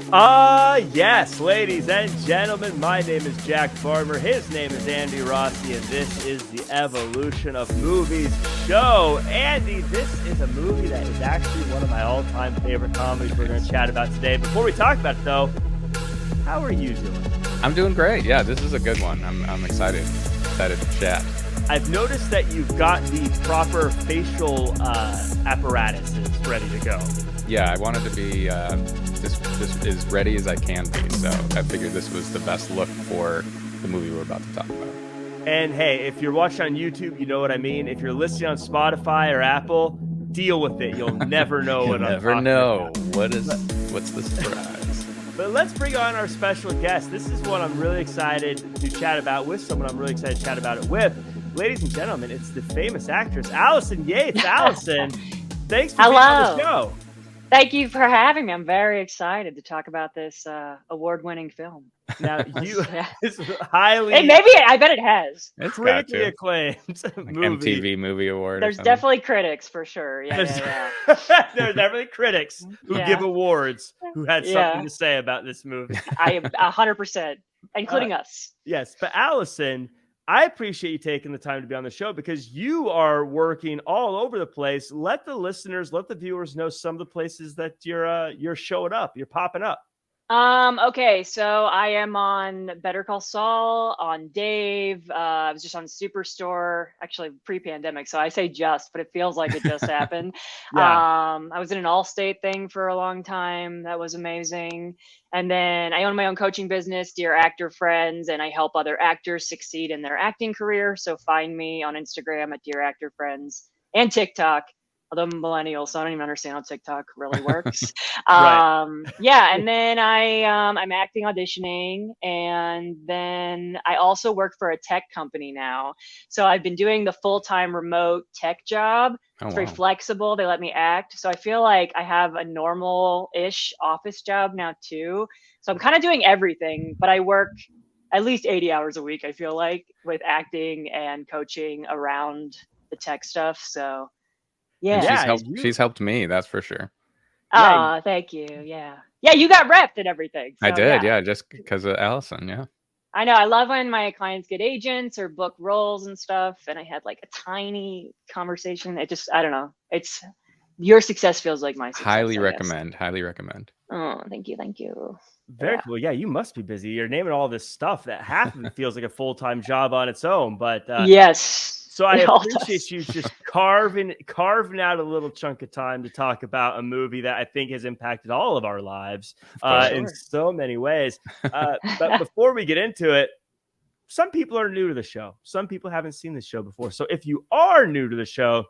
Yes, ladies and gentlemen, my name is Jack Farmer. His name is Andy Rossi, and this is the Evolution of Movies show. Andy, this is a movie that is actually one of my all-time favorite comedies we're going to chat about today. Before we talk about it, though, how are you doing? I'm doing great. Yeah, this is a good one. I'm excited to chat. I've noticed that you've got the proper facial apparatuses ready to go. Yeah, I wanted to be this as ready as I can be, so I figured this was the best look for the movie we're about to talk about. And hey, if you're watching on YouTube, you know what I mean. If you're listening on Spotify or Apple, deal with it. You'll never know what I'm talking about. What's the surprise. But let's bring on our special guest. This is one I'm really excited to chat about with someone I'm really excited to chat about it with. Ladies and gentlemen, it's the famous actress, Alison Yates. Alison, thanks for being on the show. Thank you for having me. I'm very excited to talk about this award-winning film. Now, it's highly... Hey, I bet it has. It's critically acclaimed movie. MTV Movie Award. There's definitely critics, for sure. There's definitely critics who give awards who had something to say about this movie. I am 100%, including us. Yes, but Alison... I appreciate you taking the time to be on the show because you are working all over the place. Let the listeners, let the viewers know some of the places that you're showing up, you're popping up. Okay, so I am on Better Call Saul, on Dave. I was just on Superstore, actually pre-pandemic. So I say just, but it feels like it just happened. I was in an Allstate thing for a long time. That was amazing. And then I own my own coaching business, Dear Actor Friends, and I help other actors succeed in their acting career. So find me on Instagram at Dear Actor Friends and TikTok. Although I'm millennial, so I don't even understand how TikTok really works. Right. And then I'm acting, auditioning, and then I also work for a tech company now. So I've been doing the full-time remote tech job. It's very flexible. They let me act. So I feel like I have a normal-ish office job now too. So I'm kind of doing everything, but I work at least 80 hours a week, I feel like, with acting and coaching around the tech stuff. So yeah, she's helped me, that's for sure. Oh, thank you. Yeah, you got repped and everything. So, I did, just because of Alison. Yeah, I know. I love when my clients get agents or book roles and stuff, and I had like a tiny conversation. It just, I don't know. It's your success feels like my success. Highly recommend. Oh, thank you. Very cool. Yeah, you must be busy. You're naming all this stuff that half of it feels like a full-time job on its own. But yes. So I appreciate you just carving out a little chunk of time to talk about a movie that I think has impacted all of our lives in so many ways. But before we get into it, some people are new to the show. Some people haven't seen this show before. So if you are new to the show,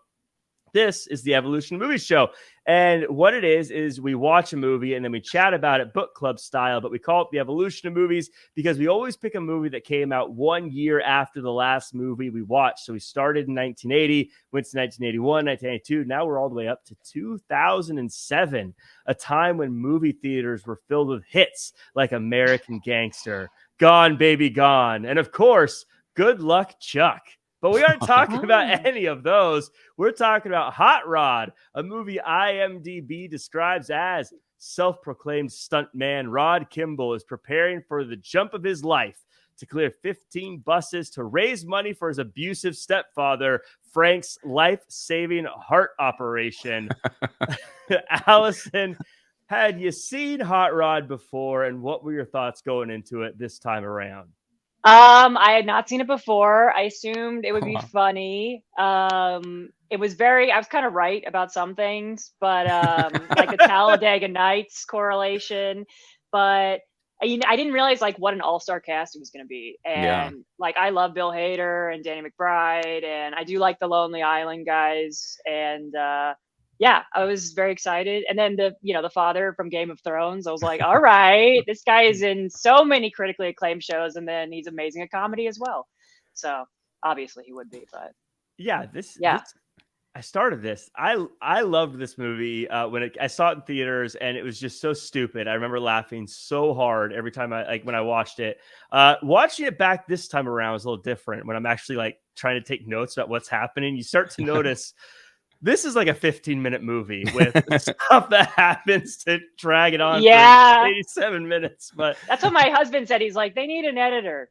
this is the Evolution Movie Show. And what it is we watch a movie and then we chat about it book club style, but we call it the Evolution of Movies because we always pick a movie that came out 1 year after the last movie we watched. So we started in 1980, went to 1981, 1982. Now we're all the way up to 2007, a time when movie theaters were filled with hits like American Gangster, Gone Baby Gone, and of course, Good Luck Chuck. But we aren't talking about any of those. We're talking about Hot Rod, a movie IMDb describes as self-proclaimed stuntman Rod Kimball is preparing for the jump of his life to clear 15 buses to raise money for his abusive stepfather, Frank's life-saving heart operation. Allison, had you seen Hot Rod before, and what were your thoughts going into it this time around? I had not seen it before. I assumed it would be funny. It was I was kind of right about some things, but like the Talladega Nights correlation, but I didn't realize like what an all-star cast it was going to be. And like, I love Bill Hader and Danny McBride, and I do like the Lonely Island guys. And I was very excited. And then the father from Game of Thrones, I was like, all right, this guy is in so many critically acclaimed shows, and then he's amazing at comedy as well. So obviously he would be, but I started this. I loved this movie when I saw it in theaters, and it was just so stupid. I remember laughing so hard every time when I watched it. Watching it back this time around was a little different when I'm actually like trying to take notes about what's happening. You start to notice This is like a 15-minute movie with stuff that happens to drag it on Yeah. for 87 minutes. But that's what my husband said. He's like, they need an editor.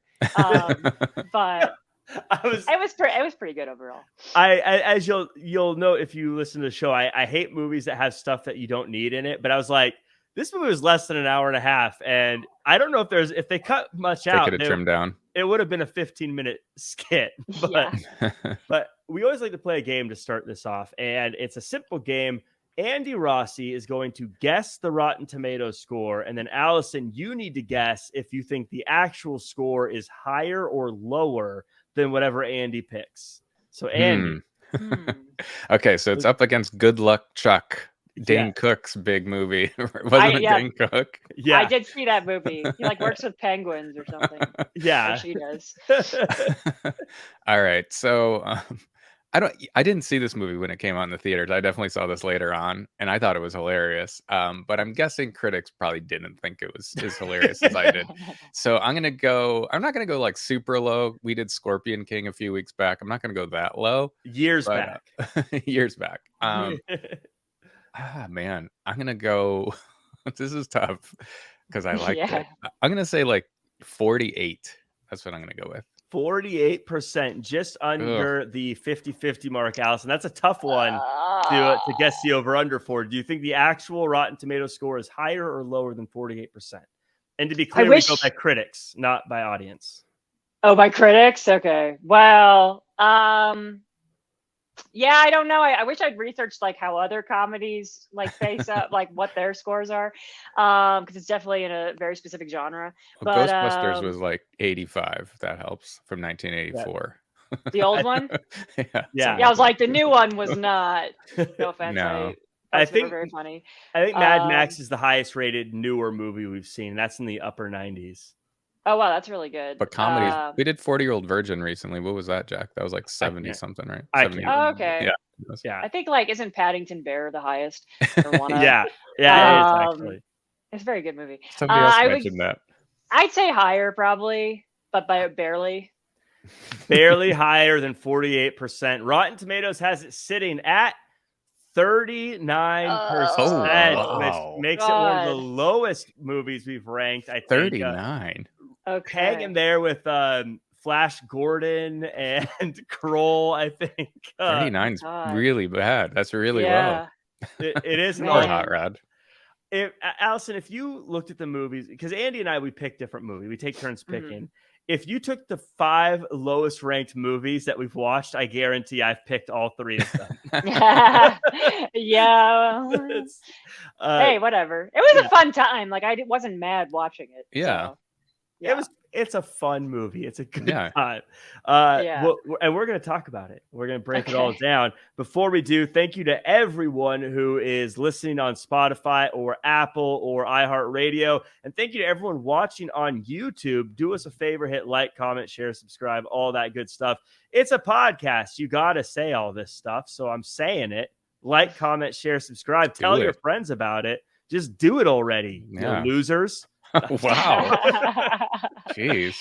But it was pretty good overall. As you'll note if you listen to the show, I hate movies that have stuff that you don't need in it. But I was like, this movie was less than an hour and a half, and I don't know if they cut much out. They could have trimmed down. It would have been a 15-minute skit, but but we always like to play a game to start this off, and it's a simple game. Andy Rossi is going to guess the Rotten Tomatoes score, and then Allison, you need to guess if you think the actual score is higher or lower than whatever Andy picks. So Andy. Okay, so it's up against Good Luck Chuck. Dane Cook's big movie. Wasn't it Dane Cook? Yeah. I did see that movie. He like works with penguins or something. Yeah. Or she does. All right. So I didn't see this movie when it came out in the theaters. I definitely saw this later on, and I thought it was hilarious. But I'm guessing critics probably didn't think it was as hilarious as I did. So I'm not gonna go like super low. We did Scorpion King a few weeks back. I'm not gonna go that low. Years back. Man, I'm gonna go. This is tough because I like it. I'm gonna say like 48. That's what I'm gonna go with. 48%, just under the 50-50 mark, Allison. That's a tough one to guess the over-under for. Do you think the actual Rotten Tomatoes score is higher or lower than 48%? And to be clear, we go by critics, not by audience. Oh, by critics? Okay. Well, yeah, I don't know. I wish I'd researched like how other comedies like face up, like what their scores are, because it's definitely in a very specific genre. Well, but Ghostbusters was like 85. If that helps, from 1984. The old one. Yeah. I was like, the new one was not. No offense. No. I think very funny. I think Mad Max is the highest rated newer movie we've seen. That's in the upper 90s. Oh wow, that's really good. But comedies, we did 40-Year-Old Virgin recently. What was that, Jack? That was like 70 something, right? 70. Oh, okay. Yeah. I think like isn't Paddington Bear the highest? Or one of? Yeah, it is actually. It's a very good movie. Somebody else mentioned that. I'd say higher probably, but by barely. Barely higher than 48%. Rotten Tomatoes has it sitting at 39%, which makes it one of the lowest movies we've ranked. I think 39. Okay, hanging there with Flash Gordon and Kroll. I think 39 is really bad. That's really low. It is not Hot Rod. Allison, if you looked at the movies, because Andy and I, we pick different movies. We take turns picking. If you took the 5 lowest ranked movies that we've watched, I guarantee I've picked all 3 of them. Yeah. Hey, whatever. It was a fun time. Like I wasn't mad watching it. Yeah. So, yeah. It's a fun movie. It's a good time. And we're going to talk about it. We're going to break it all down. Before we do, thank you to everyone who is listening on Spotify or Apple or iHeartRadio. And thank you to everyone watching on YouTube. Do us a favor, hit like, comment, share, subscribe, all that good stuff. It's a podcast. You got to say all this stuff. So I'm saying it. Like, comment, share, subscribe. Tell your friends about it. Just do it already, you losers. Wow. Jeez.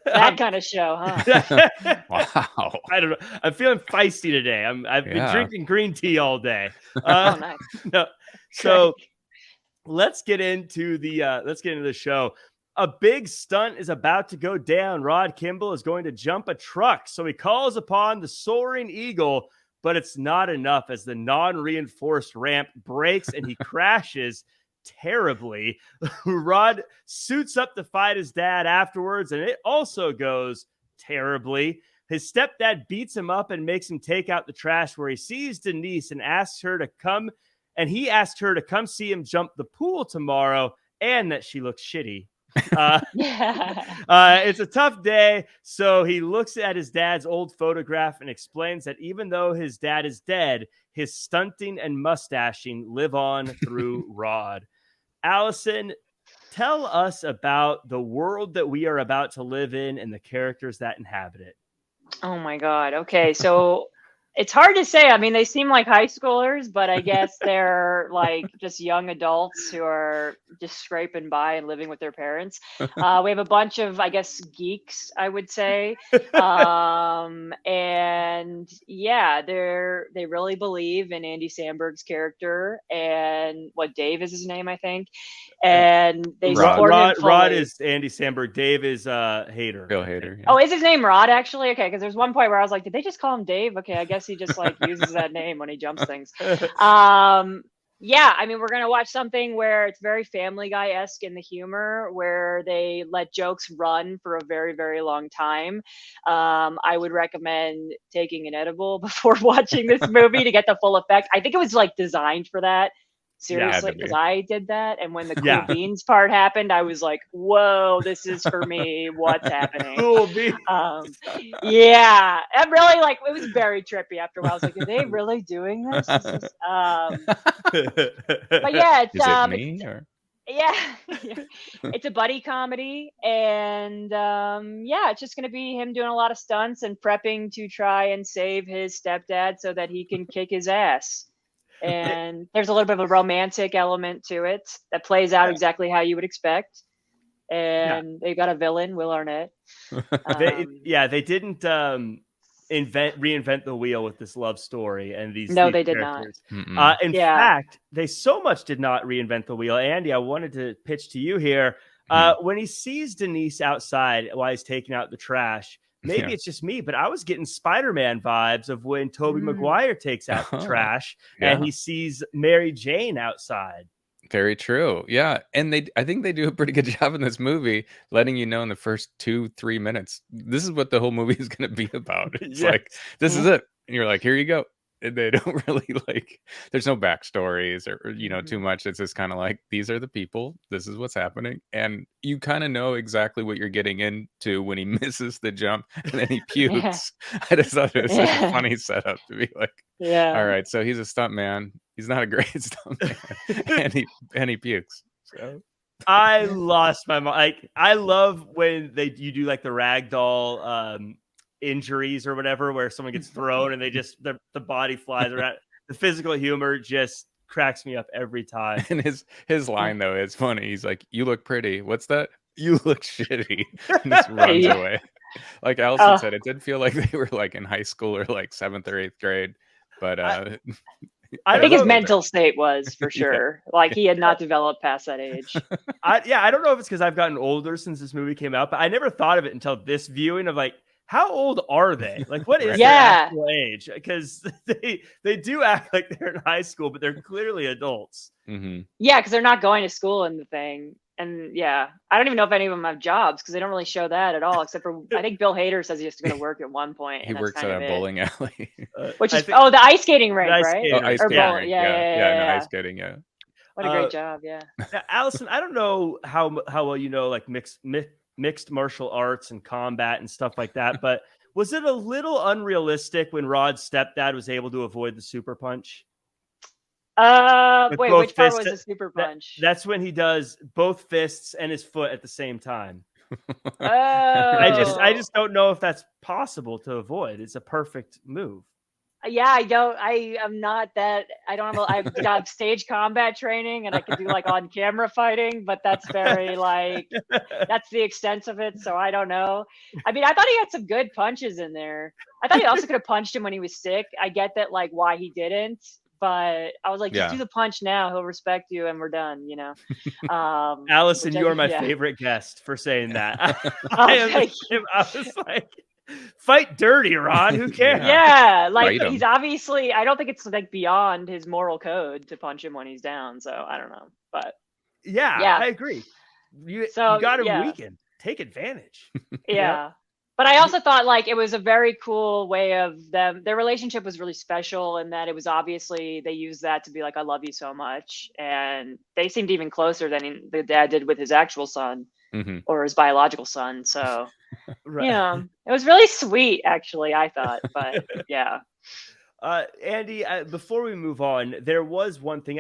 That kind of show, huh? Wow. I don't know. I'm feeling feisty today. I've been drinking green tea all day. Nice. So let's get into the show. A big stunt is about to go down. Rod Kimball is going to jump a truck. So he calls upon the soaring eagle, but it's not enough as the non-reinforced ramp breaks and he crashes terribly. Rod suits up to fight his dad afterwards, and it also goes terribly. His stepdad beats him up and makes him take out the trash, where he sees Denise and asks her to come, and he asked her to come see him jump the pool tomorrow, and that she looks shitty. It's a tough day, so he looks at his dad's old photograph and explains that even though his dad is dead, his stunting and mustaching live on through Rod. Allison, tell us about the world that we are about to live in and the characters that inhabit it. Oh my God. Okay, so It's hard to say. I mean, they seem like high schoolers, but I guess they're like just young adults who are just scraping by and living with their parents. We have a bunch of, I guess, geeks, I would say. And yeah, they really believe in Andy Samberg's character and what Dave is his name, I think. And they support him fully. Rod is Andy Samberg. Dave is Hader. Bill Hader. Yeah. Oh, is his name Rod actually? Okay, because there's one point where I was like, did they just call him Dave? Okay, I guess he just like uses that name when he jumps things. Yeah, I mean, we're gonna watch something where it's very Family Guy-esque in the humor, where they let jokes run for a very, very long time. I would recommend taking an edible before watching this movie to get the full effect. I think it was like designed for that. Seriously, because I did that, and when the cool beans part happened, I was like, "Whoa, this is for me. What's happening?" Cool beans. Yeah, I'm really like, it was very trippy after a while. I was like, "Are they really doing this?" But yeah, it's is it me or? Yeah, it's a buddy comedy, and yeah, it's just gonna be him doing a lot of stunts and prepping to try and save his stepdad so that he can kick his ass. And there's a little bit of a romantic element to it that plays out exactly how you would expect. And they got a villain, Will Arnett. They didn't reinvent the wheel with this love story and these. No, these they characters. did not. In fact, they so much did not reinvent the wheel. Andy, I wanted to pitch to you here. When he sees Denise outside while he's taking out the trash. Maybe it's just me, but I was getting Spider-Man vibes of when Tobey Maguire takes out the trash and he sees Mary Jane outside. Very true. Yeah. And I think they do a pretty good job in this movie, letting you know in the first 2-3 minutes, this is what the whole movie is going to be about. It's like, this is it. And you're like, here you go. And they don't really there's no backstories or too much. It's just kind of like, these are the people, this is what's happening, and you kind of know exactly what you're getting into when he misses the jump and then he pukes. I just thought it was such a funny setup to be like, all right, so he's a stunt man, he's not a great stunt man, and he pukes. So I lost my mind. Like, I love when you do like the ragdoll injuries or whatever, where someone gets thrown and they just the body flies around. The physical humor just cracks me up every time. And his line though is funny. He's like, "You look pretty. What's that? You look shitty." And just runs away. Like Alison said, it did feel like they were like in high school or like 7th or 8th grade. But I think his mental state was for sure. Like he had not developed past that age. I don't know if it's because I've gotten older since this movie came out, but I never thought of it until this viewing of like, how old are they? Like, what is their actual age? Because they do act like they're in high school, but they're clearly adults. Mm-hmm. Yeah, because they're not going to school in the thing. And yeah, I don't even know if any of them have jobs because they don't really show that at all. Except for, I think Bill Hader says he has to go to work at one point. He works at a bowling alley. Which is, the ice skating rink, right? Ice skating rink. Yeah, ice skating, yeah. What a great job, yeah. Now, Alison, I don't know how well you know like mixed martial arts and combat and stuff like that, but was it a little unrealistic when Rod's stepdad was able to avoid the super punch? Wait, which part was the super punch? That's when he does both fists and his foot at the same time. Oh. I just don't know if that's possible to avoid. It's a perfect move. Yeah, I'm not that. I've got stage combat training and I can do like on camera fighting, but that's very like, that's the extent of it. So I don't know. I mean, I thought he had some good punches in there. I thought he also could have punched him when he was sick. I get that, like why he didn't, but I was like, just do the punch now. He'll respect you and we're done, Alison, you are my favorite guest for saying that. I was like, fight dirty, Rod. Who cares? Yeah, like he's obviously, I don't think it's like beyond his moral code to punch him when he's down. So I don't know, but yeah. I agree. You got him weakened. Take advantage. Yeah. But I also thought like it was a very cool way of them. Their relationship was really special in that it was obviously they used that to be like, I love you so much. And they seemed even closer than the dad did with his actual son or his biological son. So, it was really sweet, actually, I thought. But yeah. Andy, before we move on, there was one thing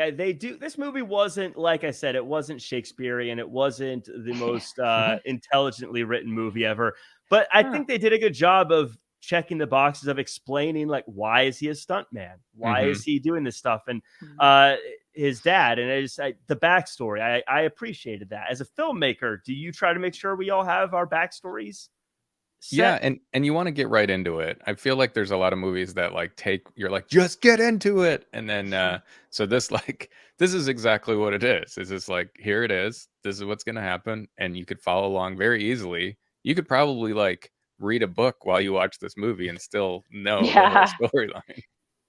this movie wasn't, like I said, it wasn't Shakespearean. It wasn't the most intelligently written movie ever. But I think they did a good job of checking the boxes of explaining like why is he a stuntman, why is he doing this stuff, and his dad, and the backstory. I appreciated that. As a filmmaker, do you try to make sure we all have our backstories set? Yeah, and you want to get right into it. I feel like there's a lot of movies that like you're like, just get into it, and then so this this is exactly what it is. It's just like, here it is. This is what's gonna happen, and you could follow along very easily. You could probably like read a book while you watch this movie and still know the whole storyline.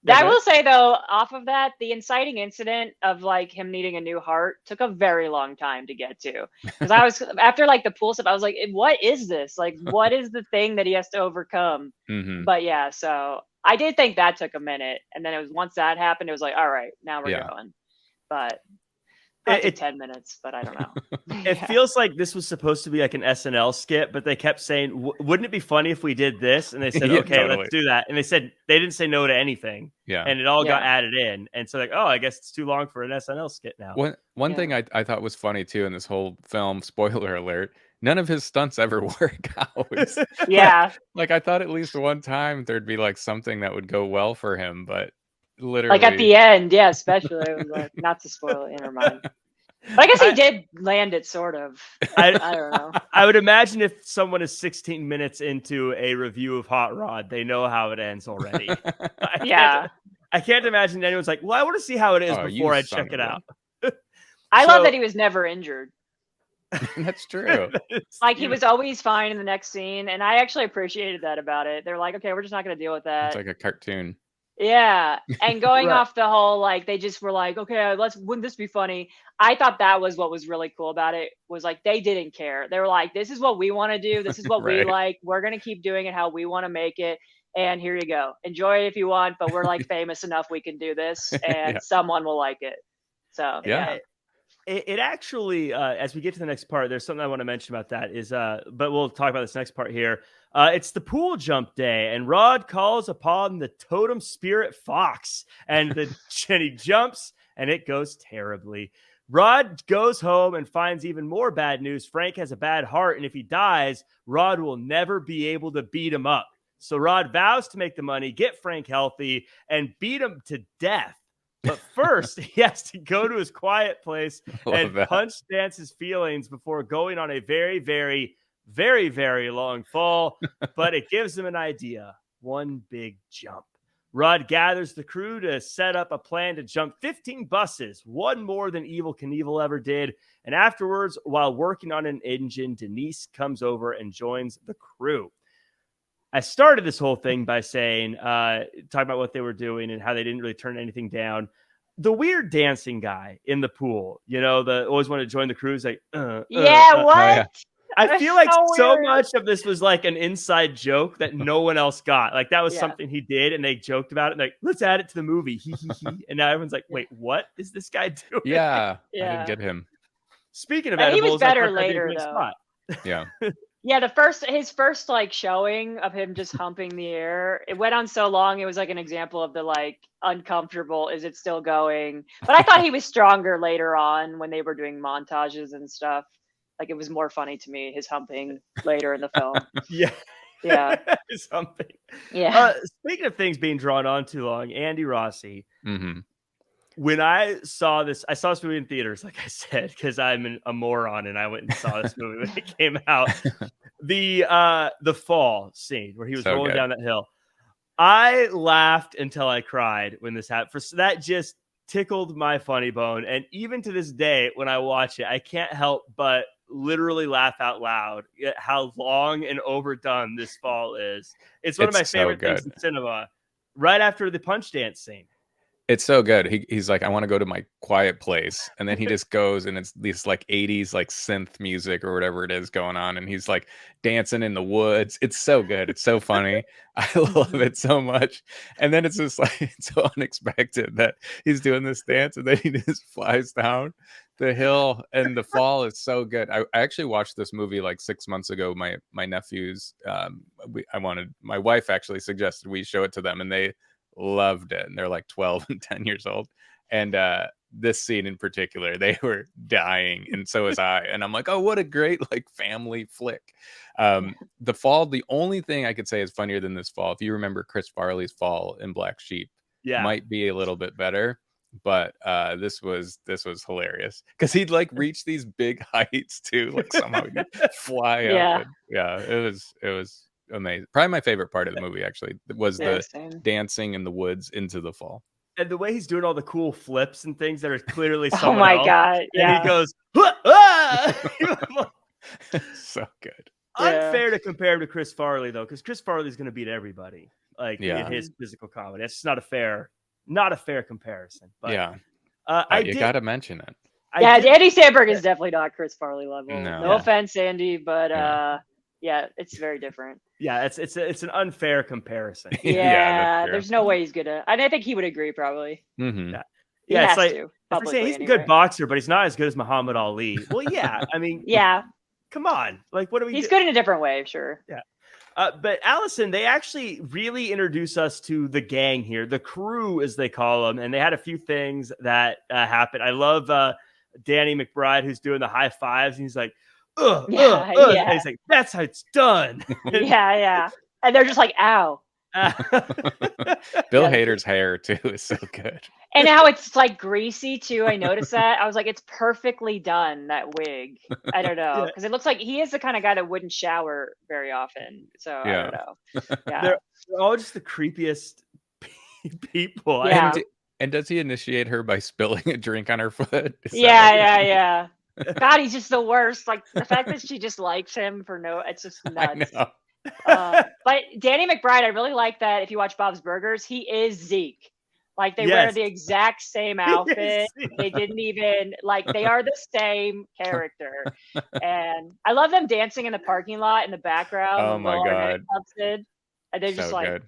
I will say though, off of that, the inciting incident of like him needing a new heart took a very long time to get to. Because I was after like the pool stuff, I was like, what is this? Like, what is the thing that he has to overcome? But yeah, so I did think that took a minute, and then it was once that happened, it was like, all right, now we're going. But it 10 minutes, but I don't know. It feels like this was supposed to be like an SNL skit, but they kept saying, wouldn't it be funny if we did this? And they said, okay, totally. Let's do that. And they said they didn't say no to anything. Yeah. And it all got added in. And so like, oh, I guess it's too long for an SNL skit now. One thing I thought was funny too in this whole film, spoiler alert, none of his stunts ever work out. Like I thought at least one time there'd be like something that would go well for him, but literally like at the end, especially it was like, not to spoil it, never mind. But I guess he did land it, sort of. I don't know. I would imagine if someone is 16 minutes into a review of Hot Rod, they know how it ends already. I can't imagine anyone's like, well, I want to see how it is before I check it out. I love that he was never injured. That's true. Like he was always fine in the next scene, and I actually appreciated that about it. They're like, okay, we're just not going to deal with that. It's like a cartoon. Yeah, and going off the whole, like, they just were like, okay, wouldn't this be funny? I thought that was what was really cool about it, was like, they didn't care. They were like, this is what we want to do. This is what we like. We're going to keep doing it how we want to make it. And here you go. Enjoy it if you want, but we're like famous enough we can do this, and someone will like it. So, It actually, as we get to the next part, there's something I want to mention about that is, but we'll talk about this next part here. It's the pool jump day, and Rod calls upon the totem spirit fox, and he jumps, and it goes terribly. Rod goes home and finds even more bad news. Frank has a bad heart, and if he dies, Rod will never be able to beat him up. So Rod vows to make the money, get Frank healthy, and beat him to death. But first, he has to go to his quiet place and punch dance his feelings before going on a very, very, very, very long fall. But it gives him an idea. One big jump. Rod gathers the crew to set up a plan to jump 15 buses, one more than Evel Knievel ever did. And afterwards, while working on an engine, Denise comes over and joins the crew. I started this whole thing by saying, talking about what they were doing and how they didn't really turn anything down. The weird dancing guy in the pool, always wanted to join the crew. Like, what? I feel like so much of this was like an inside joke that no one else got. Like that was something he did, and they joked about it. And like, let's add it to the movie. And now everyone's like, wait, what is this guy doing? Yeah. I didn't get him. Speaking of edibles, he was better later though. Yeah. Yeah, his first like showing of him just humping the air, it went on so long. It was like an example of the like uncomfortable. Is it still going? But I thought he was stronger later on when they were doing montages and stuff. Like it was more funny to me, his humping later in the film. Yeah, his humping. Yeah. Speaking of things being drawn on too long, Andy Rossi. Mm-hmm. When I saw this movie in theaters, like I said, because I'm a moron and I went and saw this movie when it came out. The fall scene where he was rolling down that hill. I laughed until I cried when this happened. That just tickled my funny bone. And even to this day, when I watch it, I can't help but literally laugh out loud at how long and overdone this fall is. It's one of my favorite things in cinema. Right after the punch dance scene. It's so good. He's like, I want to go to my quiet place. And then he just goes, and it's these like 80s like synth music or whatever it is going on. And he's like dancing in the woods. It's so good. It's so funny. I love it so much. And then it's just like, it's so unexpected that he's doing this dance and then he just flies down the hill, and the fall is so good. I actually watched this movie like 6 months ago. My nephews, my wife actually suggested we show it to them, and they loved it, and they're like 12 and 10 years old, and this scene in particular, they were dying, and so was I. And I'm like, oh, what a great like family flick. The fall, the only thing I could say is funnier than this fall, if you remember Chris Farley's fall in Black Sheep, might be a little bit better. But this was hilarious because he'd like reach these big heights too, like somehow he'd fly up. And, it was amazing. Probably my favorite part of the movie actually was the dancing in the woods into the fall. And the way he's doing all the cool flips and things that are clearly someone else. Oh my God. Yeah. And he goes, so good. Unfair to compare him to Chris Farley though, because Chris Farley's going to beat everybody like in his physical comedy. That's just not a fair comparison. But you got to mention it. Andy Samberg is definitely not Chris Farley level. No offense, Andy, but it's very different. Yeah, it's an unfair comparison. There's no way he's gonna. And I think he would agree probably. Mm-hmm. Yeah, it's like he's a good boxer, but he's not as good as Muhammad Ali. Well, yeah, I mean, come on, like what do we? He's good in a different way, sure. Yeah. But Allison, they actually really introduce us to the gang here, the crew as they call them, and they had a few things that happened. I love Danny McBride, who's doing the high fives, and he's like, And he's like, that's how it's done. And they're just like, ow. Bill Hader's hair too is so good. And now it's like greasy too. I noticed that. I was like, it's perfectly done, that wig. I don't know. Because it looks like he is the kind of guy that wouldn't shower very often. So I don't know. Yeah. They're all just the creepiest people. Yeah. And does he initiate her by spilling a drink on her foot? Yeah. God, he's just the worst. Like the fact that she just likes him it's just nuts. But Danny McBride, I really like that. If you watch Bob's Burgers, he is Zeke. Like they wear the exact same outfit. They didn't even they are the same character. And I love them dancing in the parking lot in the background. Oh my God. And they're just like good.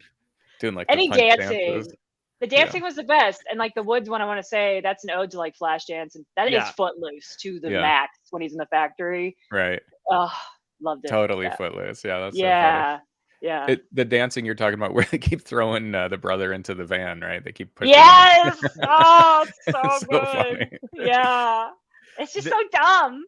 Doing like any dancing. Dances. The dancing was the best. And like the Woods one, I want to say that's an ode to like Flashdance. And that is Footloose to the max when he's in the factory. Right. Oh, loved it. Totally Footloose. Yeah. That's so funny. Yeah. The dancing you're talking about where they keep throwing the brother into the van, right? They keep pushing him. Oh, it's so good. Funny. Yeah. It's just so dumb.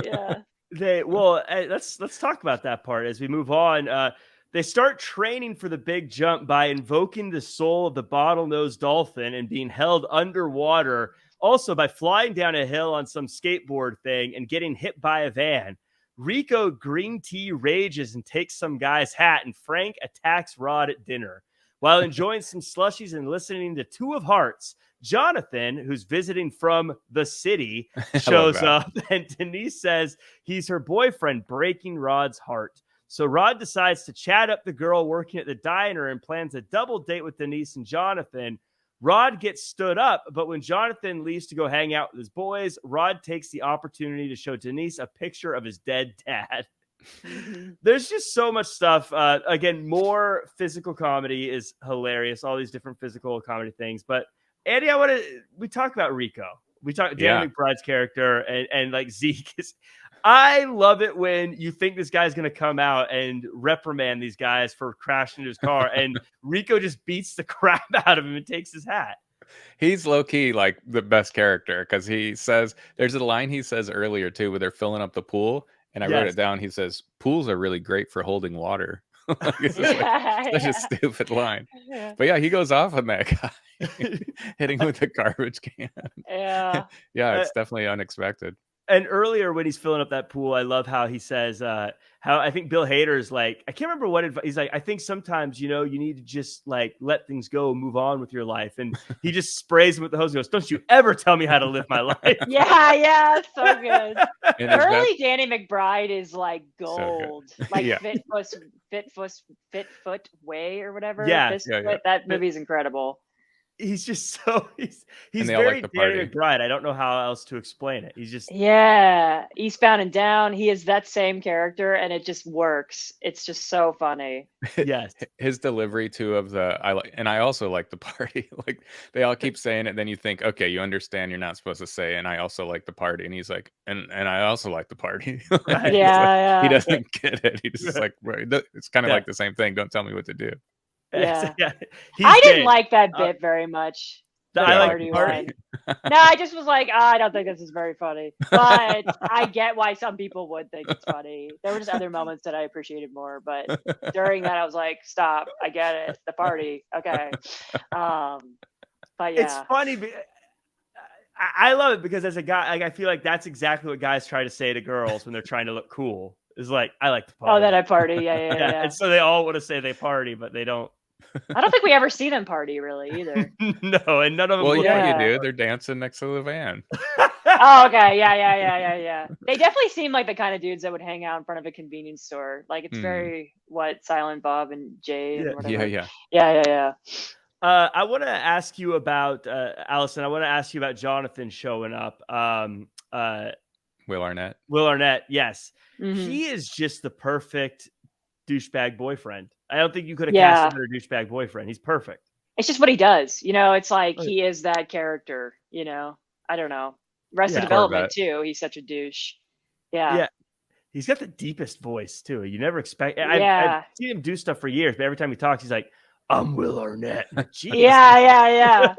Yeah. Let's talk about that part as we move on. They start training for the big jump by invoking the soul of the bottlenose dolphin and being held underwater. Also by flying down a hill on some skateboard thing and getting hit by a van. Rico green tea rages and takes some guy's hat, and Frank attacks Rod at dinner. While enjoying some slushies and listening to Two of Hearts, Jonathan, who's visiting from the city, shows up, and Denise says he's her boyfriend, breaking Rod's heart. So Rod decides to chat up the girl working at the diner and plans a double date with Denise and Jonathan. Rod gets stood up, but when Jonathan leaves to go hang out with his boys, Rod takes the opportunity to show Denise a picture of his dead dad. There's just so much stuff. Again, more physical comedy is hilarious. All these different physical comedy things. But Andy, we talk about Rico. We talk Danny McBride's character and like Zeke is. I love it when you think this guy's going to come out and reprimand these guys for crashing into his car, and Rico just beats the crap out of him and takes his hat. He's low key like the best character because he says there's a line he says earlier too where they're filling up the pool, and I wrote it down. He says pools are really great for holding water. It's such a stupid line, but he goes off on that guy hitting with a garbage can. It's definitely unexpected. And earlier when he's filling up that pool, I love how he says, how I think Bill Hader's like, I can't remember what advice, he's like, I think sometimes, you need to just like let things go, move on with your life. And he just sprays him with the hose and goes, don't you ever tell me how to live my life. Yeah, so good. Early Danny McBride is like gold. So like Fit Foot Way or whatever. That movie's incredible. He's just he's very like Danny McBride. I don't know how else to explain it. He's just Eastbound and Down. He is that same character, and it just works. It's just so funny. Yes, his delivery too of I also like the party. Like they all keep saying it, then you think, okay, you understand. You're not supposed to say, and I also like the party. And he's like, and I also like the party. He doesn't get it. He's just like, it's kind of like the same thing. Don't tell me what to do. Yeah. I didn't like that bit very much. I like the party. No, I just was like, I don't think this is very funny. But I get why some people would think it's funny. There were just other moments that I appreciated more. But during that, I was like, stop. I get it. The party. Okay. But yeah. It's funny. I love it because as a guy, like, I feel like that's exactly what guys try to say to girls when they're trying to look cool. Is like, I like to party. Oh, that I party. Yeah. And so they all want to say they party, but they don't. I don't think we ever see them party really either. No, and none of them. Well, yeah, you do. They're dancing next to the van. Oh, okay. Yeah. They definitely seem like the kind of dudes that would hang out in front of a convenience store. Like it's very Silent Bob and Jay and whatever. Yeah. I want to ask you about Allison. I want to ask you about Jonathan showing up. Will Arnett. Will Arnett, yes. He is just the perfect douchebag boyfriend. I don't think you could have cast another douchebag boyfriend. He's perfect. It's just what he does. It's like he is that character. I don't know. Arrested Development too. He's such a douche. Yeah. He's got the deepest voice too. You never expect. I've seen him do stuff for years, but every time he talks, he's like, "I'm Will Arnett." Yeah.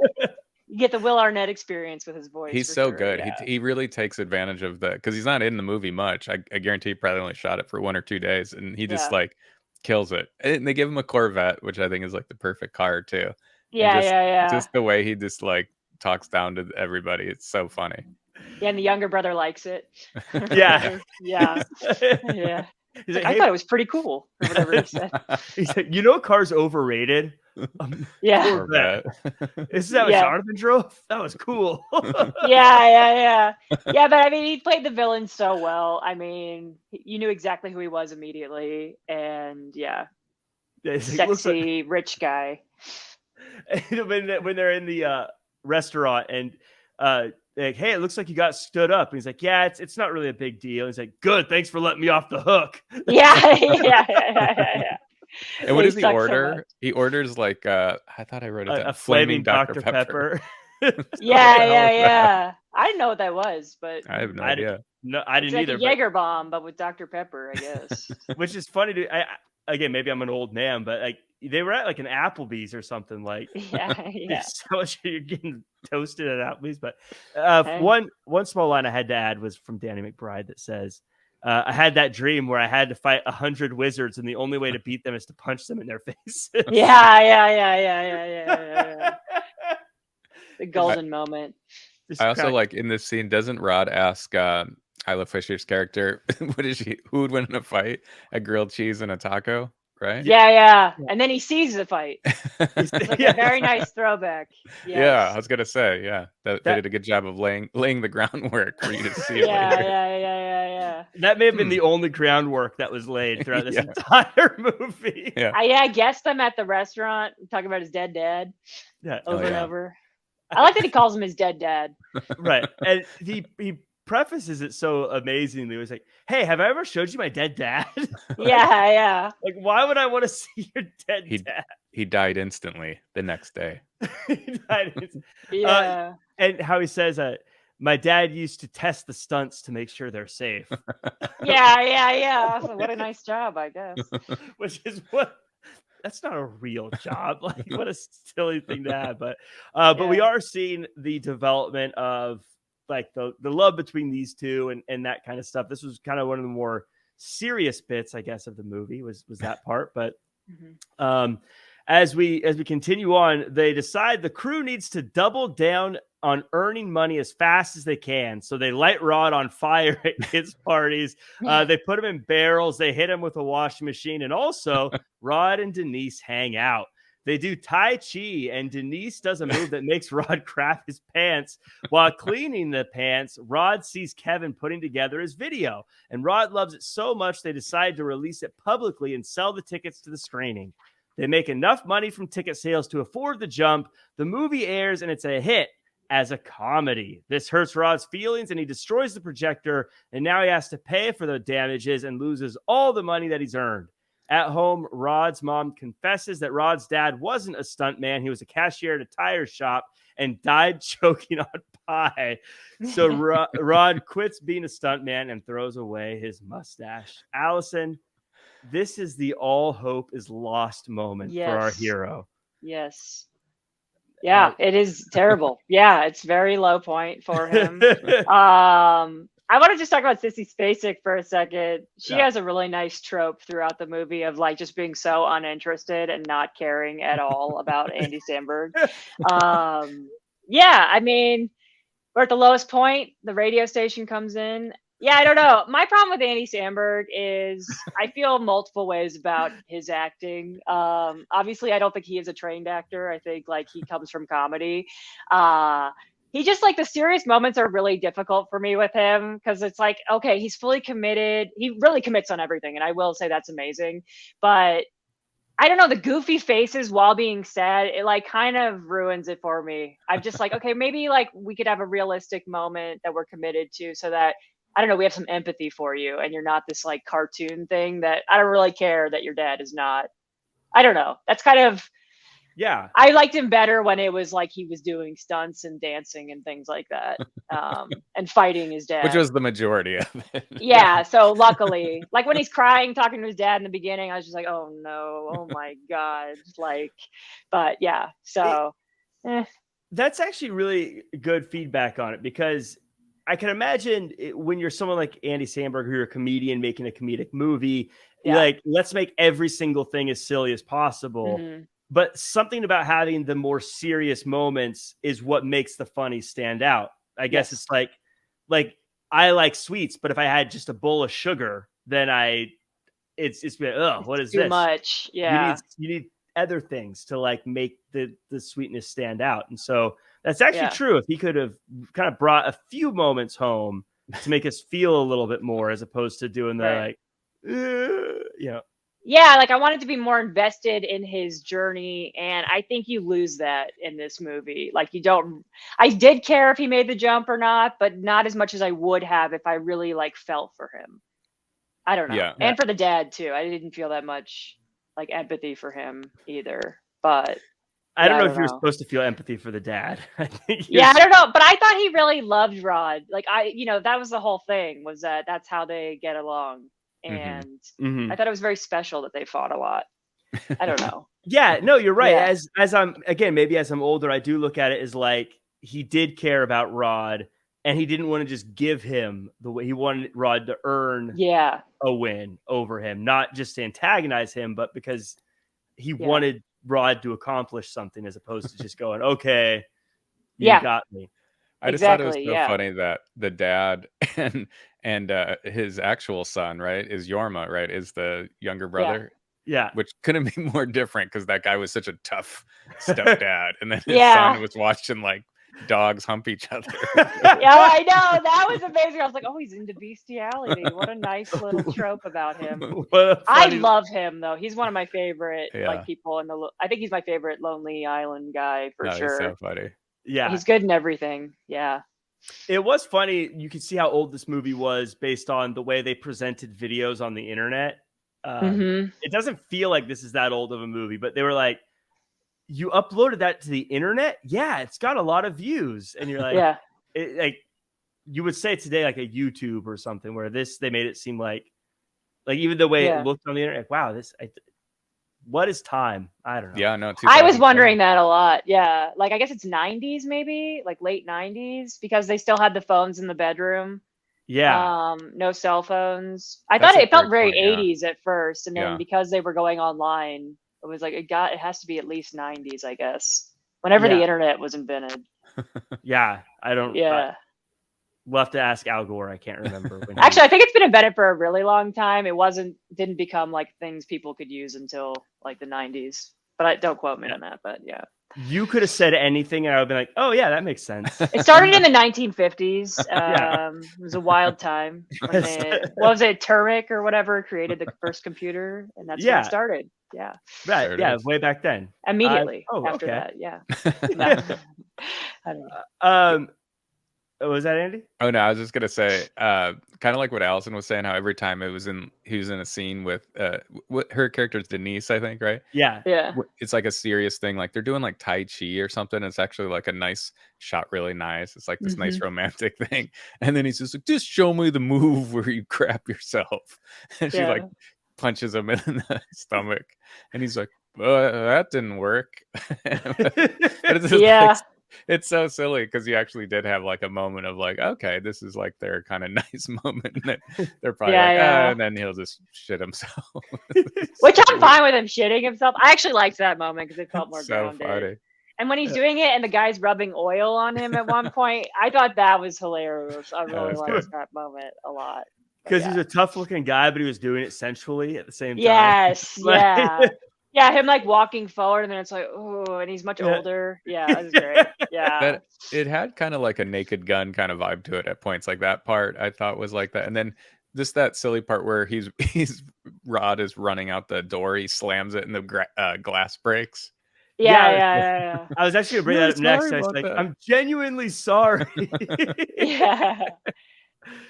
You get the Will Arnett experience with his voice. He's so good. He really takes advantage of because he's not in the movie much. I guarantee he probably only shot it for 1 or 2 days, and he just like kills it. And they give him a Corvette, which I think is like the perfect car too. Yeah. Just the way he just like talks down to everybody. It's so funny. Yeah, and the younger brother likes it. Yeah. He's like, I thought it was pretty cool, or whatever he said. He's like, a car's overrated. Yeah. Is that what Jonathan drove? That was cool. Yeah, but I mean, he played the villain so well. I mean, you knew exactly who he was immediately, and sexy rich guy. When they're in the restaurant and like, hey, it looks like you got stood up. And he's like, yeah, it's not really a big deal. He's like, good, thanks for letting me off the hook. Yeah. And what does he order? He orders like I thought I wrote it down. A flaming Dr. Pepper. Yeah. I didn't know what that was, but I have no idea. No, I didn't either. A Jaeger bomb, but with Dr. Pepper, I guess. Which is funny again, maybe I'm an old man, but like they were at like an Applebee's or something like. Yeah. So you're getting toasted at Applebee's, but one small line I had to add was from Danny McBride that says, I had that dream where I had to fight 100 wizards, and the only way to beat them is to punch them in their faces. Yeah. The golden moment. I also like in this scene, doesn't Rod ask Isla Fisher's character, who would win in a fight? A grilled cheese and a taco, right? Yeah. And then he sees the fight. It's like a very nice throwback. Yes. Yeah, I was gonna say, they did a good job of laying the groundwork for you to see it. Yeah. That may have been the only groundwork that was laid throughout this entire movie. I guessed them at the restaurant talking about his dead dad. Over and over. I like that he calls him his dead dad. Right. And he prefaces it so amazingly. It was like, hey, have I ever showed you my dead dad? Yeah. Like, why would I want to see your dead dad? He died instantly the next day. And how he says, my dad used to test the stunts to make sure they're safe. Yeah. What a nice job, I guess. Which is that's not a real job. Like, what a silly thing to have. But we are seeing the development of like the love between these two and that kind of stuff. This was kind of one of the more serious bits, I guess, of the movie was that part. But as we continue on, they decide the crew needs to double down on earning money as fast as they can. So they light Rod on fire at his parties. They put him in barrels. They hit him with a washing machine. And also Rod and Denise hang out. They do Tai Chi, and Denise does a move that makes Rod crap his pants. While cleaning the pants, Rod sees Kevin putting together his video. And Rod loves it so much they decide to release it publicly and sell the tickets to the screening. They make enough money from ticket sales to afford the jump. The movie airs, and it's a hit as a comedy. This hurts Rod's feelings, and he destroys the projector, and now he has to pay for the damages and loses all the money that he's earned. At home, Rod's mom confesses that Rod's dad wasn't a stuntman. He was a cashier at a tire shop and died choking on pie. So Rod quits being a stuntman and throws away his mustache. Allison, this is the all hope is lost moment for our hero. Yes. Yeah, it is terrible. Yeah, it's very low point for him. I want to just talk about Sissy Spacek for a second. She has a really nice trope throughout the movie of like just being so uninterested and not caring at all about Andy Samberg. Yeah, I mean, we're at the lowest point. The radio station comes in. Yeah, I don't know. My problem with Andy Samberg is I feel multiple ways about his acting. Obviously, I don't think he is a trained actor. I think like he comes from comedy. He just like the serious moments are really difficult for me with him because it's like, okay, he's fully committed. He really commits on everything. And I will say that's amazing. But I don't know, the goofy faces while being sad, it like kind of ruins it for me. I'm just like, okay, maybe like we could have a realistic moment that we're committed to so that I don't know, we have some empathy for you and you're not this like cartoon thing that I don't really care that your dad is not. I don't know. That's kind of Yeah. I liked him better when it was like he was doing stunts and dancing and things like that. And fighting his dad. Which was the majority of it. Yeah, so luckily, like when he's crying, talking to his dad in the beginning, I was just like, oh no, oh my God. Like, but yeah, so. That's actually really good feedback on it because I can imagine when you're someone like Andy Samberg, who you're a comedian making a comedic movie, you're like, let's make every single thing as silly as possible. Mm-hmm. But something about having the more serious moments is what makes the funny stand out. I guess it's like I like sweets, but if I had just a bowl of sugar, then it's what is too this? Too much. Yeah. You need other things to like make the sweetness stand out. And so that's actually true. If he could have kind of brought a few moments home to make us feel a little bit more, as opposed to doing the Yeah, like I wanted to be more invested in his journey, and I think you lose that in this movie. Like you don't. I did care if he made the jump or not, but not as much as I would have if I really like felt for him. I don't know, and for the dad too. I didn't feel that much like empathy for him either. But I don't know if you're supposed to feel empathy for the dad. I think I don't know, but I thought he really loved Rod. Like that was the whole thing, was that's how they get along. And I thought it was very special that they fought a lot. I don't know. Yeah, no, you're right. Yeah. As I'm maybe as I'm older, I do look at it as like he did care about Rod, and he didn't want to just give him the way he wanted Rod to earn a win over him, not just to antagonize him, but because he wanted Rod to accomplish something, as opposed to just going, okay, you got me. I just thought it was so funny that the dad and his actual son, right, is Yorma, right, is the younger brother. Yeah. Which couldn't be more different because that guy was such a tough stepdad. And then his son was watching like dogs hump each other. I know. That was amazing. I was like, oh, he's into bestiality. What a nice little trope about him. I love him though. He's one of my favorite like people in the I think he's my favorite Lonely Island guy for sure. He's so funny. Yeah. He's good in everything. Yeah. It was funny. You could see how old this movie was based on the way they presented videos on the internet. It doesn't feel like this is that old of a movie, but they were like, you uploaded that to the internet? Yeah, it's got a lot of views. And you're like, like you would say today, like a YouTube or something, where they made it seem like even the way it looked on the internet, wow, what is time? I don't know. Yeah, no. I was wondering that a lot. Yeah. Like, I guess it's 90s, maybe like late 90s, because they still had the phones in the bedroom. Yeah. No cell phones. I thought it felt very 80s at first. And then because they were going online, it was like, it has to be at least 90s, I guess. Whenever the internet was invented. I don't. We'll have to ask Al Gore. I can't remember. Actually, I think it's been invented for a really long time. It didn't become like things people could use until like the 90s. But don't quote me on that. But you could have said anything, and I would be like, "Oh yeah, that makes sense." It started in the 1950s. It was a wild time. When Turek or whatever created the first computer, and that's when it started. Yeah. Right. Yeah. Way back then. Immediately after that. Yeah. I don't know. Was that Andy? Oh no, I was just gonna say, kind of like what Allison was saying, how every time he was in a scene with her character's Denise, I think, right? Yeah. It's like a serious thing, like they're doing like Tai Chi or something. It's actually like a nice shot, really nice. It's like this nice romantic thing, and then he's just like, just show me the move where you crap yourself, and she like punches him in the stomach, and he's like, that didn't work. But it's just Yeah. it's so silly because you actually did have like a moment of like, okay, this is like their kind of nice moment. And then they're probably like, Yeah. and then he'll just shit himself. Which I'm fine with him shitting himself. I actually liked that moment because it felt more So grounded. funny. And when he's doing it and the guy's rubbing oil on him at one point, I thought that was hilarious. I really was liked good. that moment a lot. Because he's a tough-looking guy, but he was doing it sensually at the same time. Yes, Like- yeah. Yeah, him like walking forward and then it's like, oh, and he's much older. Yeah, that was great. Yeah. That it had kind of like a Naked Gun kind of vibe to it at points. Like that part I thought was like that. And then just that silly part where he's Rod is running out the door, he slams it and the glass breaks. Yeah. I was actually gonna bring that up next. I was like, I'm genuinely sorry. Yeah.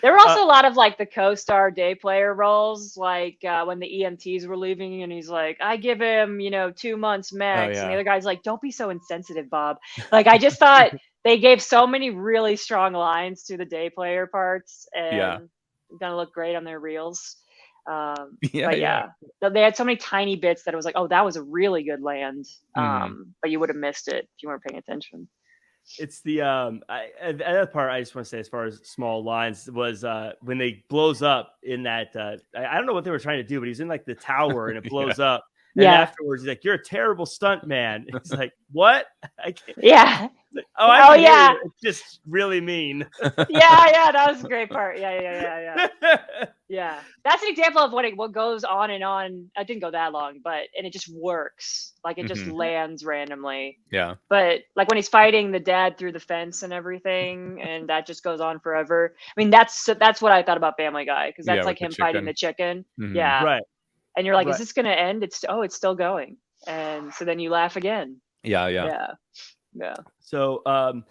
There were also a lot of like the co-star day player roles, like when the EMTs were leaving and he's like, I give him, 2 months max. And the other guy's like, don't be so insensitive, Bob. Like, I just thought they gave so many really strong lines to the day player parts and gonna look great on their reels. But they had so many tiny bits that it was like, oh, that was a really good land. But you would have missed it if you weren't paying attention. It's the other part I just want to say as far as small lines was when they blows up in that I don't know what they were trying to do, but he's in like the tower and it blows up. And afterwards he's like, you're a terrible stunt man. He's like, what? I can't. Yeah. Like, I can hear you. It's just really mean. Yeah, that was a great part. Yeah. Yeah. That's an example of what goes on and on. It didn't go that long, and it just works. Like it just lands randomly. Yeah. But like when he's fighting the dad through the fence and everything, and that just goes on forever. I mean, that's what I thought about Family Guy, because that's like him fighting the chicken. Yeah. Right. And you're like, is this gonna end? It's still going. And so then you laugh again. Yeah. So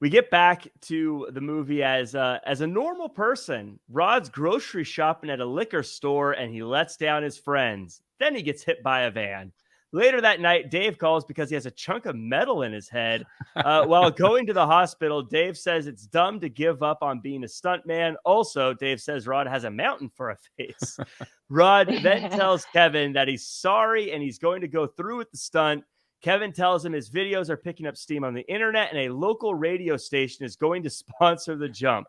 we get back to the movie as a normal person. Rod's grocery shopping at a liquor store and he lets down his friends. Then he gets hit by a van. Later that night, Dave calls because he has a chunk of metal in his head. While going to the hospital, Dave says it's dumb to give up on being a stuntman. Also, Dave says Rod has a mountain for a face. Rod then tells Kevin that he's sorry and he's going to go through with the stunt. Kevin tells him his videos are picking up steam on the internet and a local radio station is going to sponsor the jump.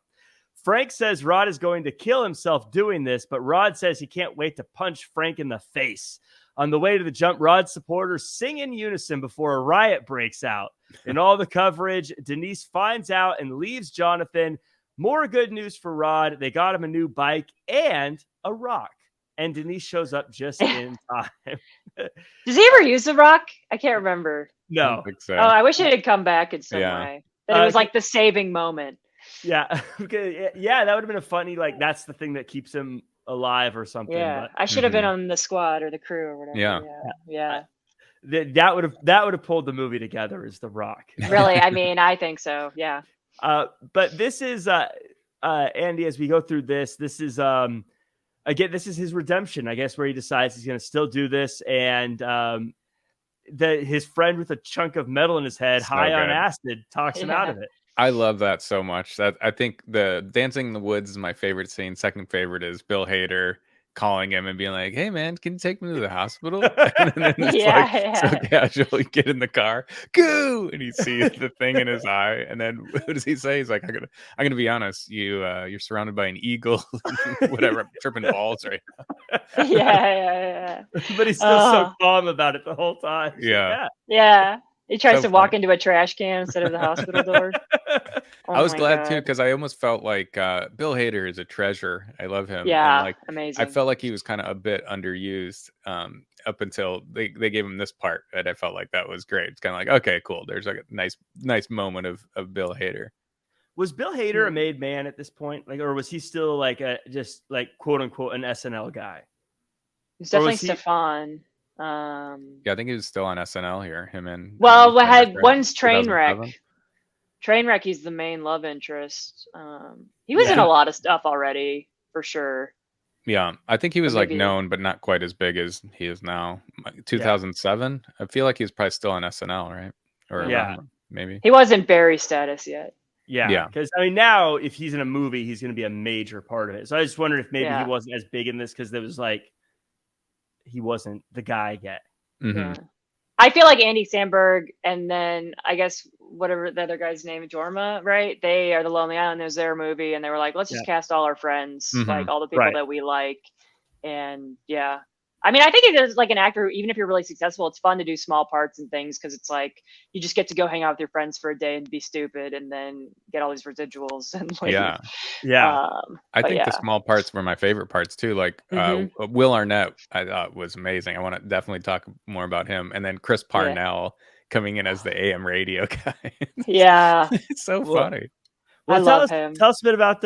Frank says Rod is going to kill himself doing this, but Rod says he can't wait to punch Frank in the face. On the way to the jump, Rod's supporters sing in unison before a riot breaks out. In all the coverage, Denise finds out and leaves Jonathan. More good news for Rod. They got him a new bike and a rock. And Denise shows up just in time. Does he ever use the rock? I can't remember. No. I don't think so. Oh, I wish it had come back in some way. That it was like the saving moment. Yeah. Yeah, that would have been a funny, like, that's the thing that keeps him alive or something. Yeah. But I should have been on the squad or the crew or whatever. Yeah. That would have pulled the movie together is the rock. Really? I mean, I think so. Yeah. But this is Andy, as we go through this is again, this is his redemption, I guess, where he decides he's going to still do this. And his friend with a chunk of metal in his head, high on acid, talks him out of it. I love that so much. That I think the Dancing in the Woods is my favorite scene. Second favorite is Bill Hader calling him and being like, "Hey man, can you take me to the hospital?" And then it's so casual. You get in the car, go, and he sees the thing in his eye. And then what does he say? He's like, "I'm gonna be honest. You're surrounded by an eagle, whatever. I'm tripping balls right now." Yeah. But he's still so calm about it the whole time. Yeah. He tries to walk into a trash can instead of the hospital door. I was glad too, because I almost felt like Bill Hader is a treasure. I love him. Yeah, and, like, amazing. I felt like he was kind of a bit underused up until they gave him this part, and I felt like that was great. It's kind of like, okay, cool. There's like a nice moment of Bill Hader. Was Bill Hader a made man at this point, like, or was he still like just like quote unquote an SNL guy? He's definitely Stefan. Yeah, I think he was still on SNL here. Him and one's Trainwreck. Trainwreck, he's the main love interest. He was in a lot of stuff already, for sure. Yeah, I think he was like known, but not quite as big as he is now. 2007. I feel like he's probably still on SNL, right? Or maybe he wasn't Barry status yet. Yeah, because I mean, now if he's in a movie, he's going to be a major part of it. So I just wondered if maybe he wasn't as big in this because there was like he wasn't the guy yet. Mm-hmm. Yeah. I feel like Andy Samberg and then I guess whatever the other guy's name, Jorma, right? They are the Lonely Island. It was their movie, and they were like, let's just cast all our friends, Mm-hmm. like all the people that we like. And yeah, I mean, I think it is like an actor, even if you're really successful, it's fun to do small parts and things because it's like you just get to go hang out with your friends for a day and be stupid and then get all these residuals and leave. Yeah. I think the small parts were my favorite parts too. Like Will Arnett, I thought was amazing. I want to definitely talk more about him. And then Chris Parnell coming in as the AM radio guy. It's so funny. Well, I love him. Tell us a bit about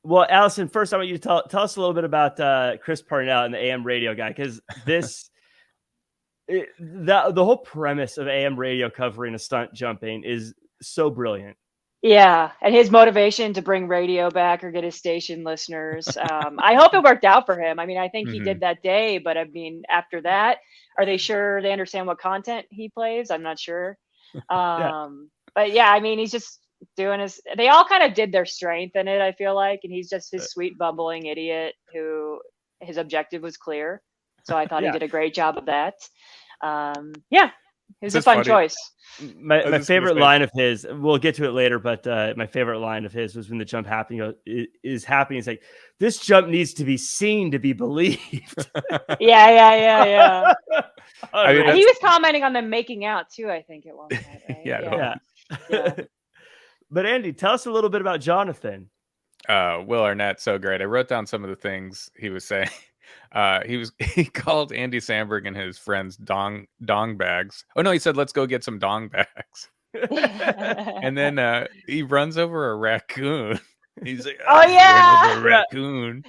well, Alison, first I want you to tell us a little bit about Chris Parnell and the AM radio guy, because the whole premise of AM radio covering a stunt jumping is so brilliant. Yeah, and his motivation to bring radio back or get his station listeners. I hope it worked out for him. I mean, I think he did that day, but I mean, after that, are they sure they understand what content he plays? I'm not sure. But yeah, I mean, he's just doing they all kind of did their strength in it, I feel like, and he's just his sweet bumbling idiot who his objective was clear. So I thought he did a great job of that. It was a fun choice. My favorite line of his, we'll get to it later, but my favorite line of his was when the jump happening is happening. It's like, this jump needs to be seen to be believed. Yeah. I mean, he was commenting on them making out too, I think, at one point. Right? Yeah. But Andy, tell us a little bit about Jonathan. Will Arnett, so great. I wrote down some of the things he was saying. He called Andy Samberg and his friends dong bags. Oh no, he said, let's go get some dong bags. And then he runs over a raccoon. He's like, oh yeah, a raccoon.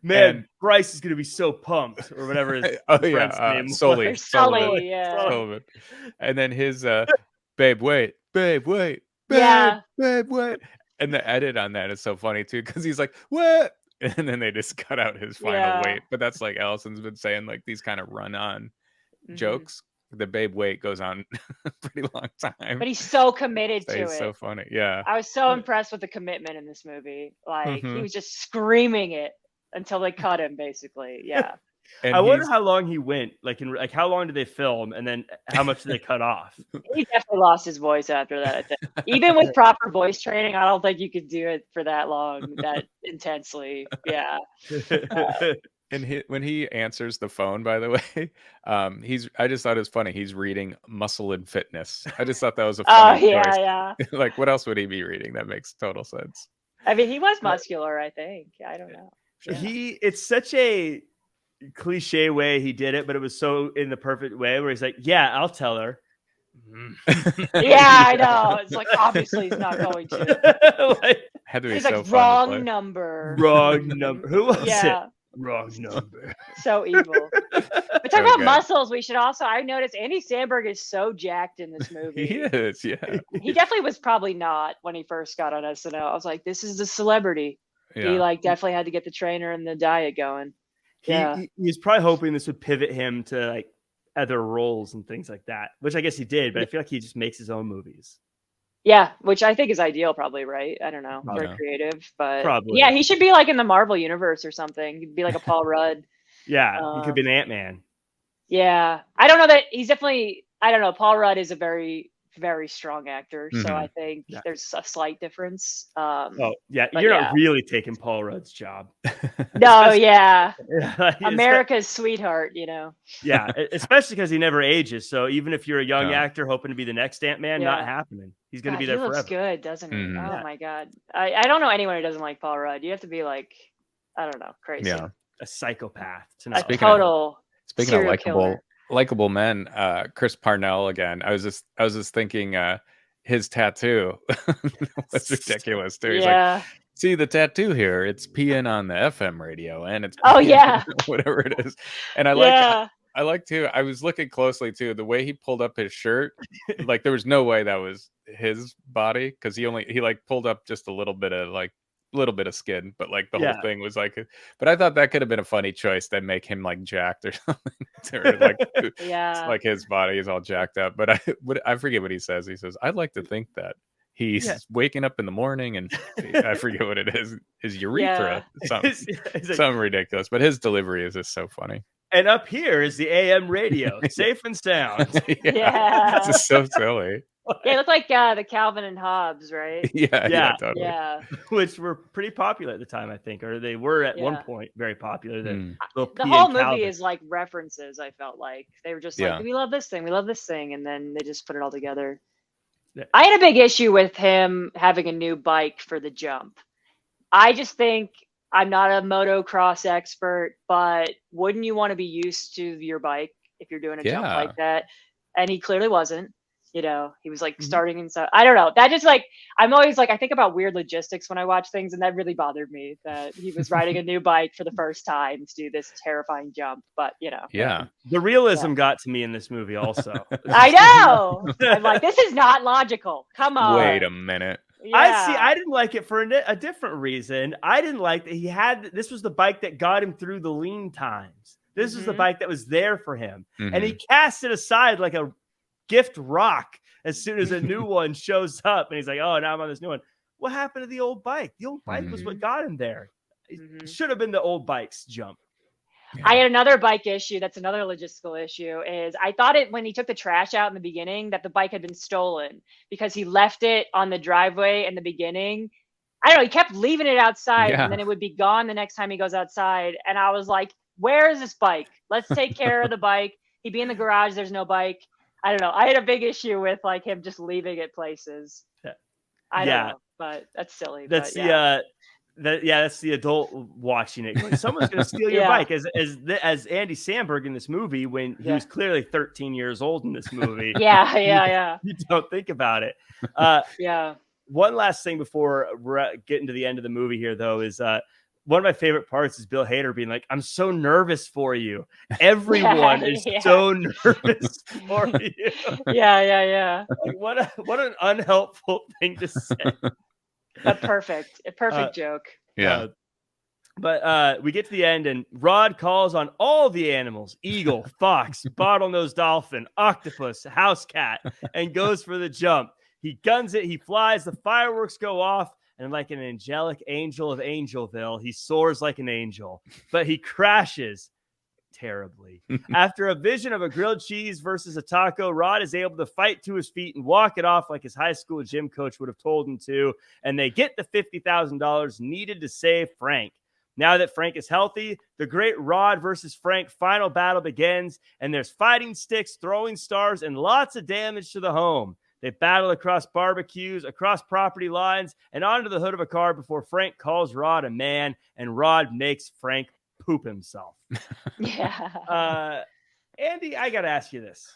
Man, Bryce is gonna be so pumped, or whatever his friend's name was. Sully. And then his babe wait, babe wait, and the edit on that is so funny too, because he's like, what? And then they just cut out his final wait. But that's like Alison's been saying, like these kind of run-on jokes. The babe wait goes on a pretty long time. But he's so committed to it. It's so funny. Yeah. I was so impressed with the commitment in this movie. Like he was just screaming it until they cut him, basically. Yeah. And I wonder how long he went. Like how long did they film, and then how much did they cut off? He definitely lost his voice after that, I think. Even with proper voice training, I don't think you could do it for that long, that intensely. Yeah. And when he answers the phone, by the way, I just thought it was funny. He's reading Muscle and Fitness. I just thought that was a funny choice. Yeah. Like, what else would he be reading? That makes total sense. I mean, he was muscular, I think. I don't know. Yeah. It's such a cliche way he did it, but it was so in the perfect way where he's like, yeah, I'll tell her. Yeah, I know. It's like, obviously he's not going to. Had to be he's so like, fun wrong number. Who was it? Wrong number. So evil. But talking about muscles, we should also, I noticed Andy Samberg is so jacked in this movie. He is, yeah. He definitely was probably not when he first got on SNL. I was like, this is the celebrity. Yeah. He definitely had to get the trainer and the diet going. He's probably hoping this would pivot him to like other roles and things like that, which I guess he did, but I feel like he just makes his own movies. Yeah, which I think is ideal, probably, right? I don't know, very creative, but yeah, he should be like in the Marvel universe or something. He'd be like a Paul Rudd. Yeah, he could be an Ant-Man. Yeah, I don't know that he's definitely. I don't know. Paul Rudd is a very, very strong actor, so I think there's a slight difference. You're not really taking Paul Rudd's job. No, America's sweetheart, you know. Yeah, especially because he never ages. So even if you're a young actor hoping to be the next Ant-Man, not happening. He's going to be there forever. He looks good, doesn't he? Oh my God, I don't know anyone who doesn't like Paul Rudd. You have to be like, I don't know, crazy. Yeah, a psychopath. Speaking of likable men, Chris Parnell again. I was just thinking his tattoo was ridiculous too. He's like, see the tattoo here, it's peeing on the FM radio and it's whatever it is. And I like too, I was looking closely too, the way he pulled up his shirt, like there was no way that was his body, because he like pulled up just a little bit of skin, but like the whole thing was like, but I thought that could have been a funny choice that make him like jacked or something, or like like his body is all jacked up. But I forget what he says. He says, I'd like to think that he's waking up in the morning and I forget what it is, his urethra, something ridiculous, but his delivery is just so funny. And up here is the AM radio, safe and sound. Yeah. This is so silly. Yeah, it looked like the Calvin and Hobbes, right? Yeah, totally. Yeah. Which were pretty popular at the time, I think, or they were at one Yeah. point very popular. The P whole and movie Calvin. is like references. I felt like they were just Yeah. like, we love this thing, we love this thing, and then they just put it all together. Yeah. I had a big issue with him having a new bike for the jump. I just think, I'm not a motocross expert, but wouldn't you want to be used to your bike if you're doing a jump Yeah. like that? And he clearly wasn't. You know, he was like starting and stuff. I don't know. That just like, I'm always like, I think about weird logistics when I watch things, and that really bothered me that he was riding a new bike for the first time to do this terrifying jump. But you know, Yeah. The realism got to me in this movie also. I know. I'm like, this is not logical. Come on. Wait a minute. Yeah. I didn't like it for a different reason. I didn't like that this was the bike that got him through the lean times. This was the bike that was there for him. And he cast it aside like a gift rock as soon as a new one shows up. And he's like, oh, now I'm on this new one. What happened to the old bike? The old bike was what got him there. It should have been the old bike's jump. Yeah. I had another bike issue. That's another logistical issue. Is I thought when he took the trash out in the beginning that the bike had been stolen because he left it on the driveway in the beginning. I don't know. He kept leaving it outside, and then it would be gone the next time he goes outside. And I was like, "Where is this bike? Let's take care of the bike." He'd be in the garage. There's no bike. I don't know. I had a big issue with like him just leaving it places. I don't know, but that's silly. That's but, that's the adult watching it. Going, someone's going to steal your bike. As Andy Samberg in this movie, when he was clearly 13 years old in this movie. Yeah. You don't think about it. Yeah. One last thing before we're getting to the end of the movie here, though, is one of my favorite parts is Bill Hader being like, "I'm so nervous for you. Everyone is so nervous for you." Yeah. Like, what an unhelpful thing to say. A perfect joke. Yeah. But we get to the end, and Rod calls on all the animals: eagle, fox, bottlenose dolphin, octopus, house cat, and goes for the jump. He guns it. He flies. The fireworks go off. And like an angelic angel of Angelville, he soars like an angel, but he crashes terribly. After a vision of a grilled cheese versus a taco, Rod is able to fight to his feet and walk it off like his high school gym coach would have told him to. And they get the $50,000 needed to save Frank. Now that Frank is healthy, the great Rod versus Frank final battle begins, and there's fighting sticks, throwing stars, and lots of damage to the home. They battle across barbecues, across property lines, and onto the hood of a car before Frank calls Rod a man, and Rod makes Frank poop himself. Yeah. Andy, I got to ask you this.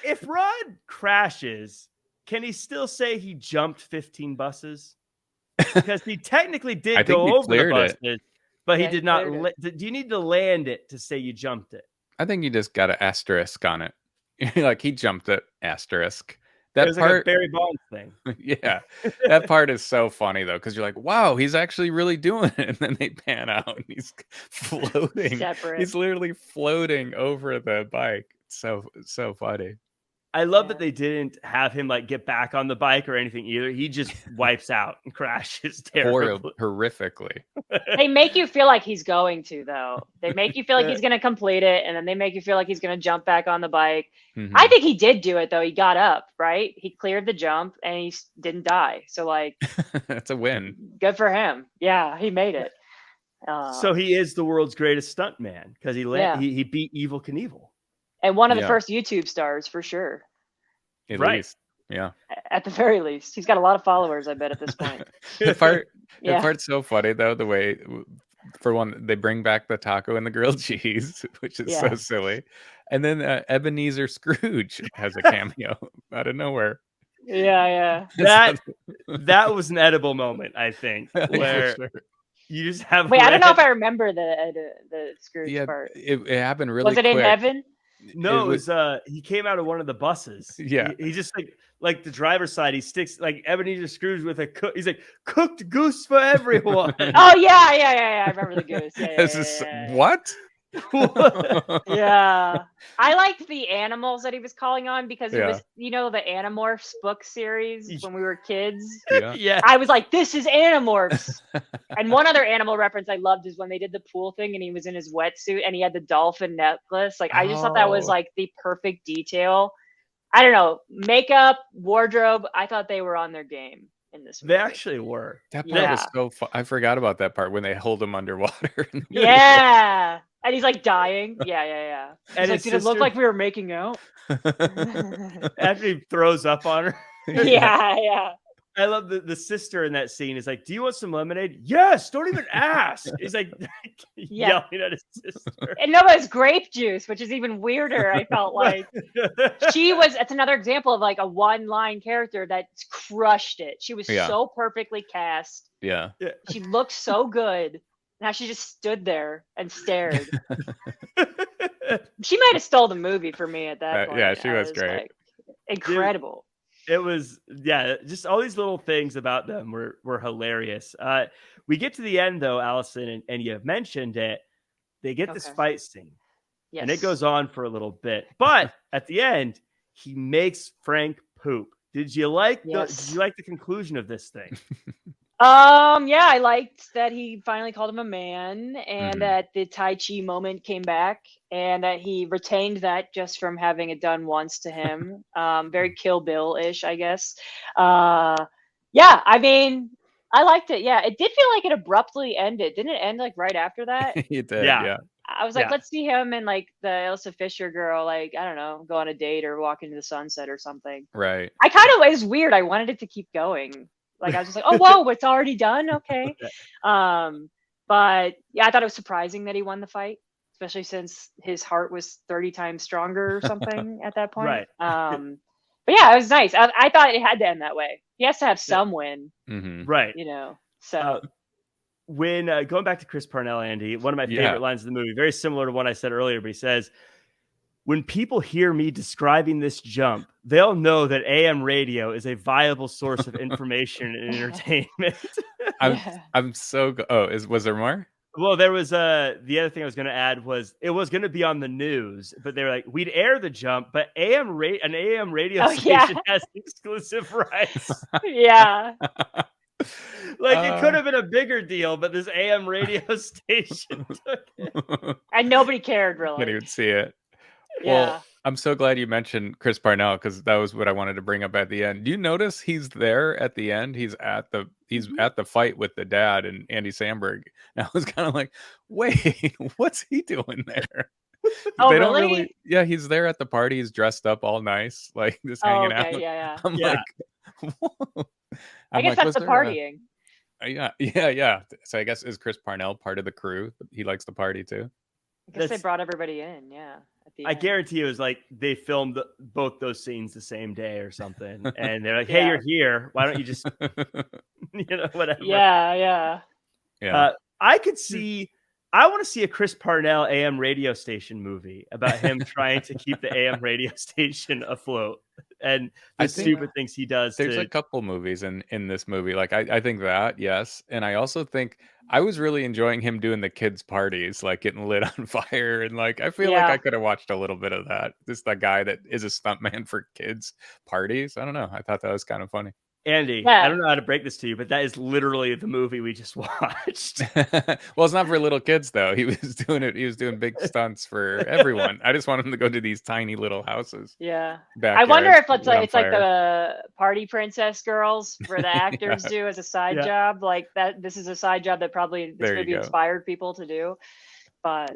If Rod crashes, can he still say he jumped 15 buses? Because he technically did go over the buses, but he did not. Do you need to land it to say you jumped it? I think you just got an asterisk on it. Like he jumped it, asterisk. That was part, like a Barry Bonds thing. Yeah. That part is so funny though, because you're like, wow, he's actually really doing it. And then they pan out and he's floating. Separate. He's literally floating over the bike. So funny. I love that they didn't have him like get back on the bike or anything either. He just wipes out and crashes terribly. Horrifically. They make you feel like he's going to, though. They make you feel like he's going to complete it, and then they make you feel like he's going to jump back on the bike. Mm-hmm. I think he did do it, though. He got up, right? He cleared the jump, and he didn't die. So, like... That's a win. Good for him. Yeah, he made it. So he is the world's greatest stuntman, because he beat Evel Knievel. And one of the first YouTube stars, for sure. At least. Yeah. At the very least. He's got a lot of followers, I bet, at this point. The part's so funny, though, the way, for one, they bring back the taco and the grilled cheese, which is so silly. And then Ebenezer Scrooge has a cameo out of nowhere. Yeah. That was an edible moment, I think, where... You just have. Wait, I don't know if I remember the Scrooge part. It happened really quick. Was it in heaven? No, it was he came out of one of the buses. Yeah. He just like the driver's side, he sticks like Ebenezer Scrooge with he's like cooked goose for everyone. Oh yeah. I remember the goose. Yeah. What? Yeah. I liked the animals that he was calling on because it Yeah. was, the Animorphs book series when we were kids. Yeah. Yeah. I was like, this is Animorphs. And one other animal reference I loved is when they did the pool thing and he was in his wetsuit and he had the dolphin necklace. Like, I just thought that was Oh. like the perfect detail. I don't know, makeup, wardrobe. I thought they were on their game in this movie. They actually were. That part Yeah. was so fun. I forgot about that part when they hold him underwater. Yeah. And he's like dying. Yeah. He's And like, his did it look sister- like we were making out? After he throws up on her. Yeah. I love the sister in that scene is like, do you want some lemonade? Yes, don't even ask. He's like Yeah. yelling at his sister. And no, it's grape juice, which is even weirder. I felt like it's another example of like a one-line character that crushed it. She was Yeah. so perfectly cast. Yeah. She looked so good. Now she just stood there and stared. She might have stole the movie for me at that point. Yeah, she I was great. like, incredible. It was, just all these little things about them were hilarious. We get to the end though, Allison, and you have mentioned it. They get this fight scene, Yes. and it goes on for a little bit. But at the end, he makes Frank poop. Did you like the conclusion of this thing? Yeah, I liked that he finally called him a man and that the Tai Chi moment came back and that he retained that just from having it done once to him. Very Kill Bill-ish, I guess. Yeah, I mean, I liked it. Yeah, it did feel like it abruptly ended. Didn't it end like right after that? It did, Yeah. yeah. I was like, let's see him and like the Elsa Fisher girl, like, I don't know, go on a date or walk into the sunset or something. Right. It was weird. I wanted it to keep going. Like, I was just like, oh, whoa, it's already done? Okay. But yeah, I thought it was surprising that he won the fight, especially since his heart was 30 times stronger or something at that point. Right. But yeah, it was nice. I thought it had to end that way. He has to have some win, Right. So when going back to Chris Parnell, Andy, one of my favorite lines of the movie, very similar to one I said earlier, but he says, when people hear me describing this jump, they'll know that AM radio is a viable source of information and entertainment. I'm so was there more? Well, there was the other thing I was going to add was it was going to be on the news, but they were like, we'd air the jump, but an AM radio station has exclusive rights. Yeah. Like it could have been a bigger deal, but this AM radio station took it. And nobody cared really. Can't even see it. Yeah. Well, I'm so glad you mentioned Chris Parnell because that was what I wanted to bring up at the end. Do you notice he's there at the end? He's at the fight with the dad and Andy Samberg. And I was kind of like, wait, what's he doing there? Oh, they really? don't really. Yeah, he's there at the party. He's dressed up all nice, like just hanging out. Yeah. I'm like, whoa. I guess that's the partying. Yeah. So I guess is Chris Parnell part of the crew? He likes the party too. I guess they brought everybody in, yeah. I guarantee it was like they filmed both those scenes the same day or something, and they're like, "Hey, you're here. Why don't you just, whatever." Yeah. I could see. I want to see a Chris Parnell AM radio station movie about him trying to keep the AM radio station afloat and the stupid things he does. There's a couple movies in this movie. Like I think that, yes. And I also think I was really enjoying him doing the kids' parties, like getting lit on fire. And like, I feel like I could have watched a little bit of that. Just the guy that is a stuntman for kids' parties. I don't know. I thought that was kind of funny. Andy, I don't know how to break this to you, but that is literally the movie we just watched. Well, it's not for little kids though. He was doing it. He was doing big stunts for everyone. I just want him to go to these tiny little houses. Yeah. I wonder if it's like the Party Princess Girls where the actors do as a side job. Like that. This is a side job that probably this movie inspired people to do. But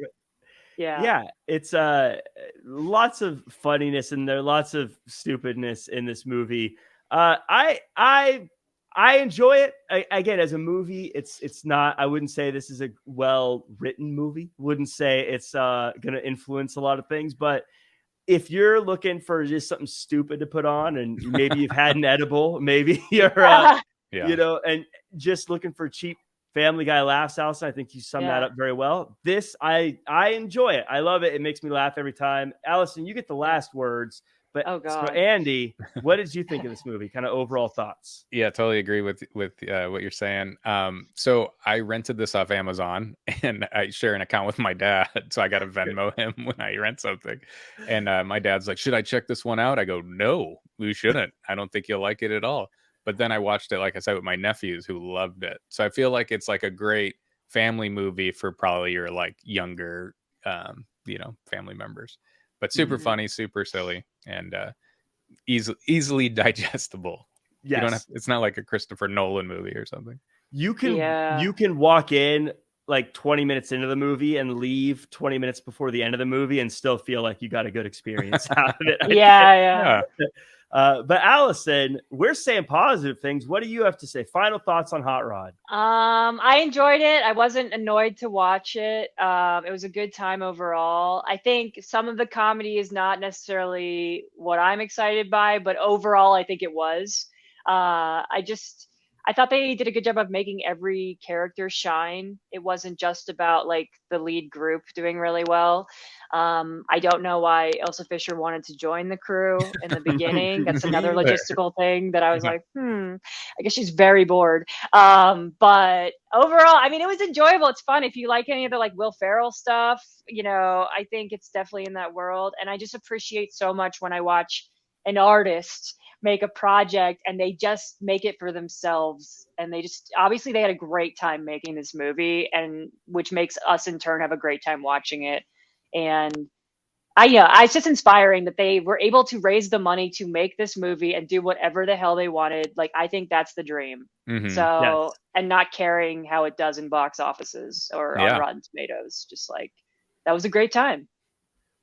yeah, it's lots of funniness and there are lots of stupidness in this movie. I enjoy it. Again, as a movie, it's not. I wouldn't say this is a well written movie. Wouldn't say it's going to influence a lot of things. But if you're looking for just something stupid to put on, and maybe you've had an edible, maybe you're and just looking for cheap Family Guy laughs, Allison, I think you summed that up very well. This I enjoy it. I love it. It makes me laugh every time. Allison, you get the last words. But Oh, so God. Andy, what did you think of this movie? Kind of overall thoughts? Yeah, totally agree with what you're saying. So I rented this off Amazon, and I share an account with my dad, so I got to Venmo him when I rent something. And my dad's like, "Should I check this one out?" I go, "No, we shouldn't. I don't think you'll like it at all." But then I watched it, like I said, with my nephews who loved it. So I feel like it's like a great family movie for probably your like younger, family members. But super funny, super silly, and easily digestible. You don't have. Yes. It's not like a Christopher Nolan movie or something. You Yeah. can walk in like 20 minutes into the movie and leave 20 minutes before the end of the movie and still feel like you got a good experience out of it. Yeah. But Allison, we're saying positive things. What do you have to say? Final thoughts on Hot Rod? I enjoyed it. I wasn't annoyed to watch it. It was a good time overall. I think some of the comedy is not necessarily what I'm excited by, but overall, I think it was. I thought they did a good job of making every character shine. It wasn't just about like the lead group doing really well. I don't know why Elsa Fisher wanted to join the crew in the beginning. That's another Me either. logistical thing that I was Yeah. like, I guess she's very bored. But overall, I mean, it was enjoyable. It's fun. If you like any of the like Will Ferrell stuff, I think it's definitely in that world. And I just appreciate so much when I watch an artist make a project and they just make it for themselves, and they just obviously they had a great time making this movie, and which makes us in turn have a great time watching it. And it's just inspiring that they were able to raise the money to make this movie and do whatever the hell they wanted. Like, I think that's the dream. So, and not caring how it does in box offices or on Rotten Tomatoes, just like that was a great time.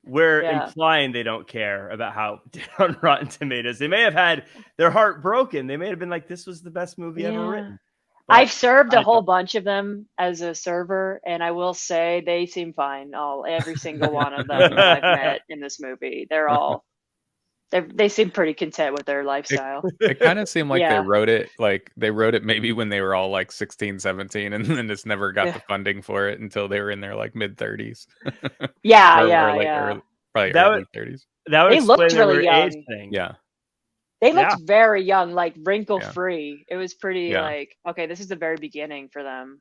We're implying they don't care about how it did on Rotten Tomatoes. They may have had their heart broken. They may have been like, this was the best movie ever written. But I've served a whole bunch of them as a server, and I will say they seem fine. Every single one of them I've met in this movie. They're all they seem pretty content with their lifestyle. It kind of seemed like they wrote it maybe when they were all like 16, 17, and then just never got the funding for it until they were in their like mid 30s. Probably early 30s. That would they looked really young. Yeah. They looked very young, like wrinkle free. It was pretty like, okay, this is the very beginning for them.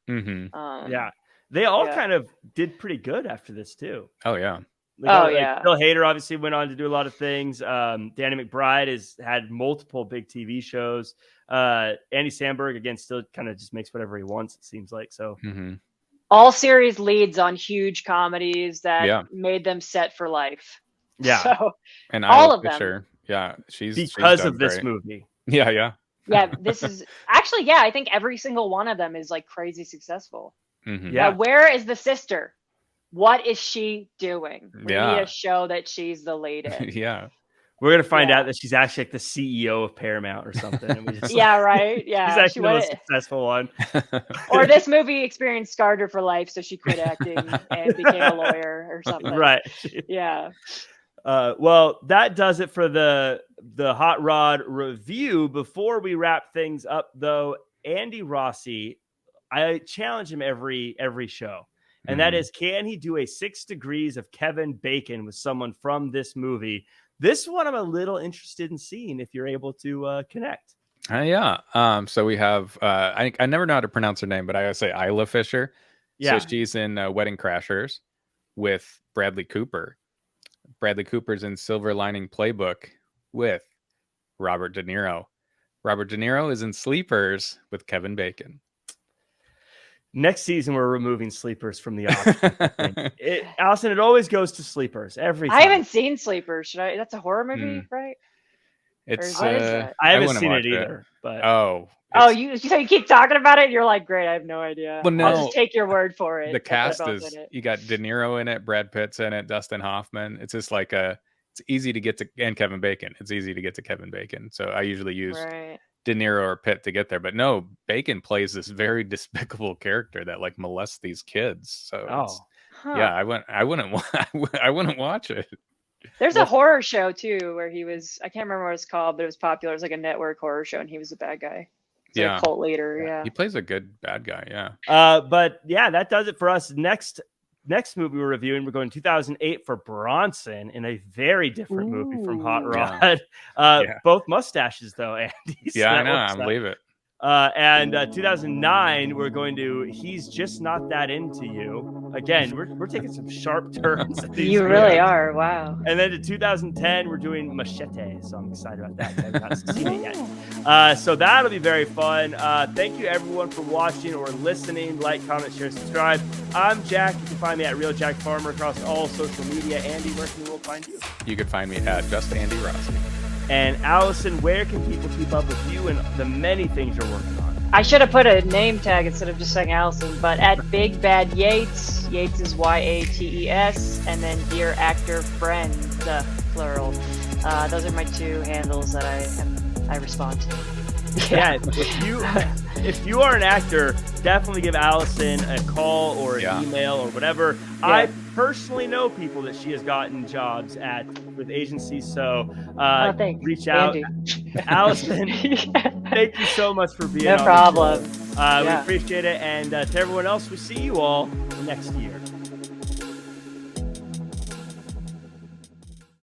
They all kind of did pretty good after this too. Oh yeah. Bill Hader obviously went on to do a lot of things. Danny McBride has had multiple big TV shows. Andy Samberg again still kind of just makes whatever he wants, it seems like. So all series leads on huge comedies that made them set for life. So, and all of them. Sure. Yeah, she's of this great. movie. Yeah, this is actually I think every single one of them is like crazy successful. Now, where is the sister? What is she doing? We need a show that she's the lead in. We're gonna find out that she's actually like the CEO of Paramount or something. And we just, right. Yeah, she's actually the most successful one. Or this movie experience scarred her for life, so she quit acting and became a lawyer or something. Right. Yeah. Well, that does it for the Hot Rod review. Before we wrap things up, though, Andy Rossi, I challenge him every show, and that is, can he do a 6 Degrees of Kevin Bacon with someone from this movie? This one I'm a little interested in seeing if you're able to connect. So we have I never know how to pronounce her name, but I gotta say Isla Fisher. So she's in Wedding Crashers with Bradley Cooper. Bradley Cooper's in Silver Lining Playbook with Robert De Niro. Robert De Niro is in Sleepers with Kevin Bacon. Next season, we're removing Sleepers from the option. Allison, it always goes to Sleepers every time. I haven't seen Sleepers. That's a horror movie, right? It's what is it? I haven't seen it either. But you keep talking about it. And you're like, great. I have no idea. Well, no, I'll just take your word for it. The cast is you got De Niro in it, Brad Pitt's in it, Dustin Hoffman. It's just like it's easy to get to, and Kevin Bacon. It's easy to get to Kevin Bacon. So I usually use De Niro or Pitt to get there. But no, Bacon plays this very despicable character that like molests these kids. So I wouldn't watch it. There's a horror show too where he was, I can't remember what it's called, but it was popular. It was like a network horror show and he was a bad guy. Like a cult leader. He plays a good bad guy. But that does it for us. Next next movie we're reviewing, we're going 2008 for Bronson in a very different movie from Hot Rod. Both mustaches, though, Andy. So I know. I believe it. And 2009, we're going to He's Just Not That Into You. Again, we're taking some sharp turns. You really are. Wow. And then to 2010, we're doing Machete. So I'm excited about that. I haven't seen it yet. So that'll be very fun. Thank you, everyone, for watching or listening. Like, comment, share, subscribe. I'm Jack. You can find me at Real Jack Farmer across all social media. Andy, where can we find you? You can find me at Just Andy Rossi. And Allison, where can people keep up with you and the many things you're working on? I should have put a name tag instead of just saying Allison, but at Big Bad Yates. Yates is Yates, and then Dear Actor Friend, plural. Those are my 2 handles that I respond to. Yeah, if you are an actor, definitely give Allison a call or an email or whatever. Yeah. I personally know people that she has gotten jobs with agencies, so reach out. Allison, thank you so much for being on. No problem. We appreciate it, and to everyone else, we see you all next year.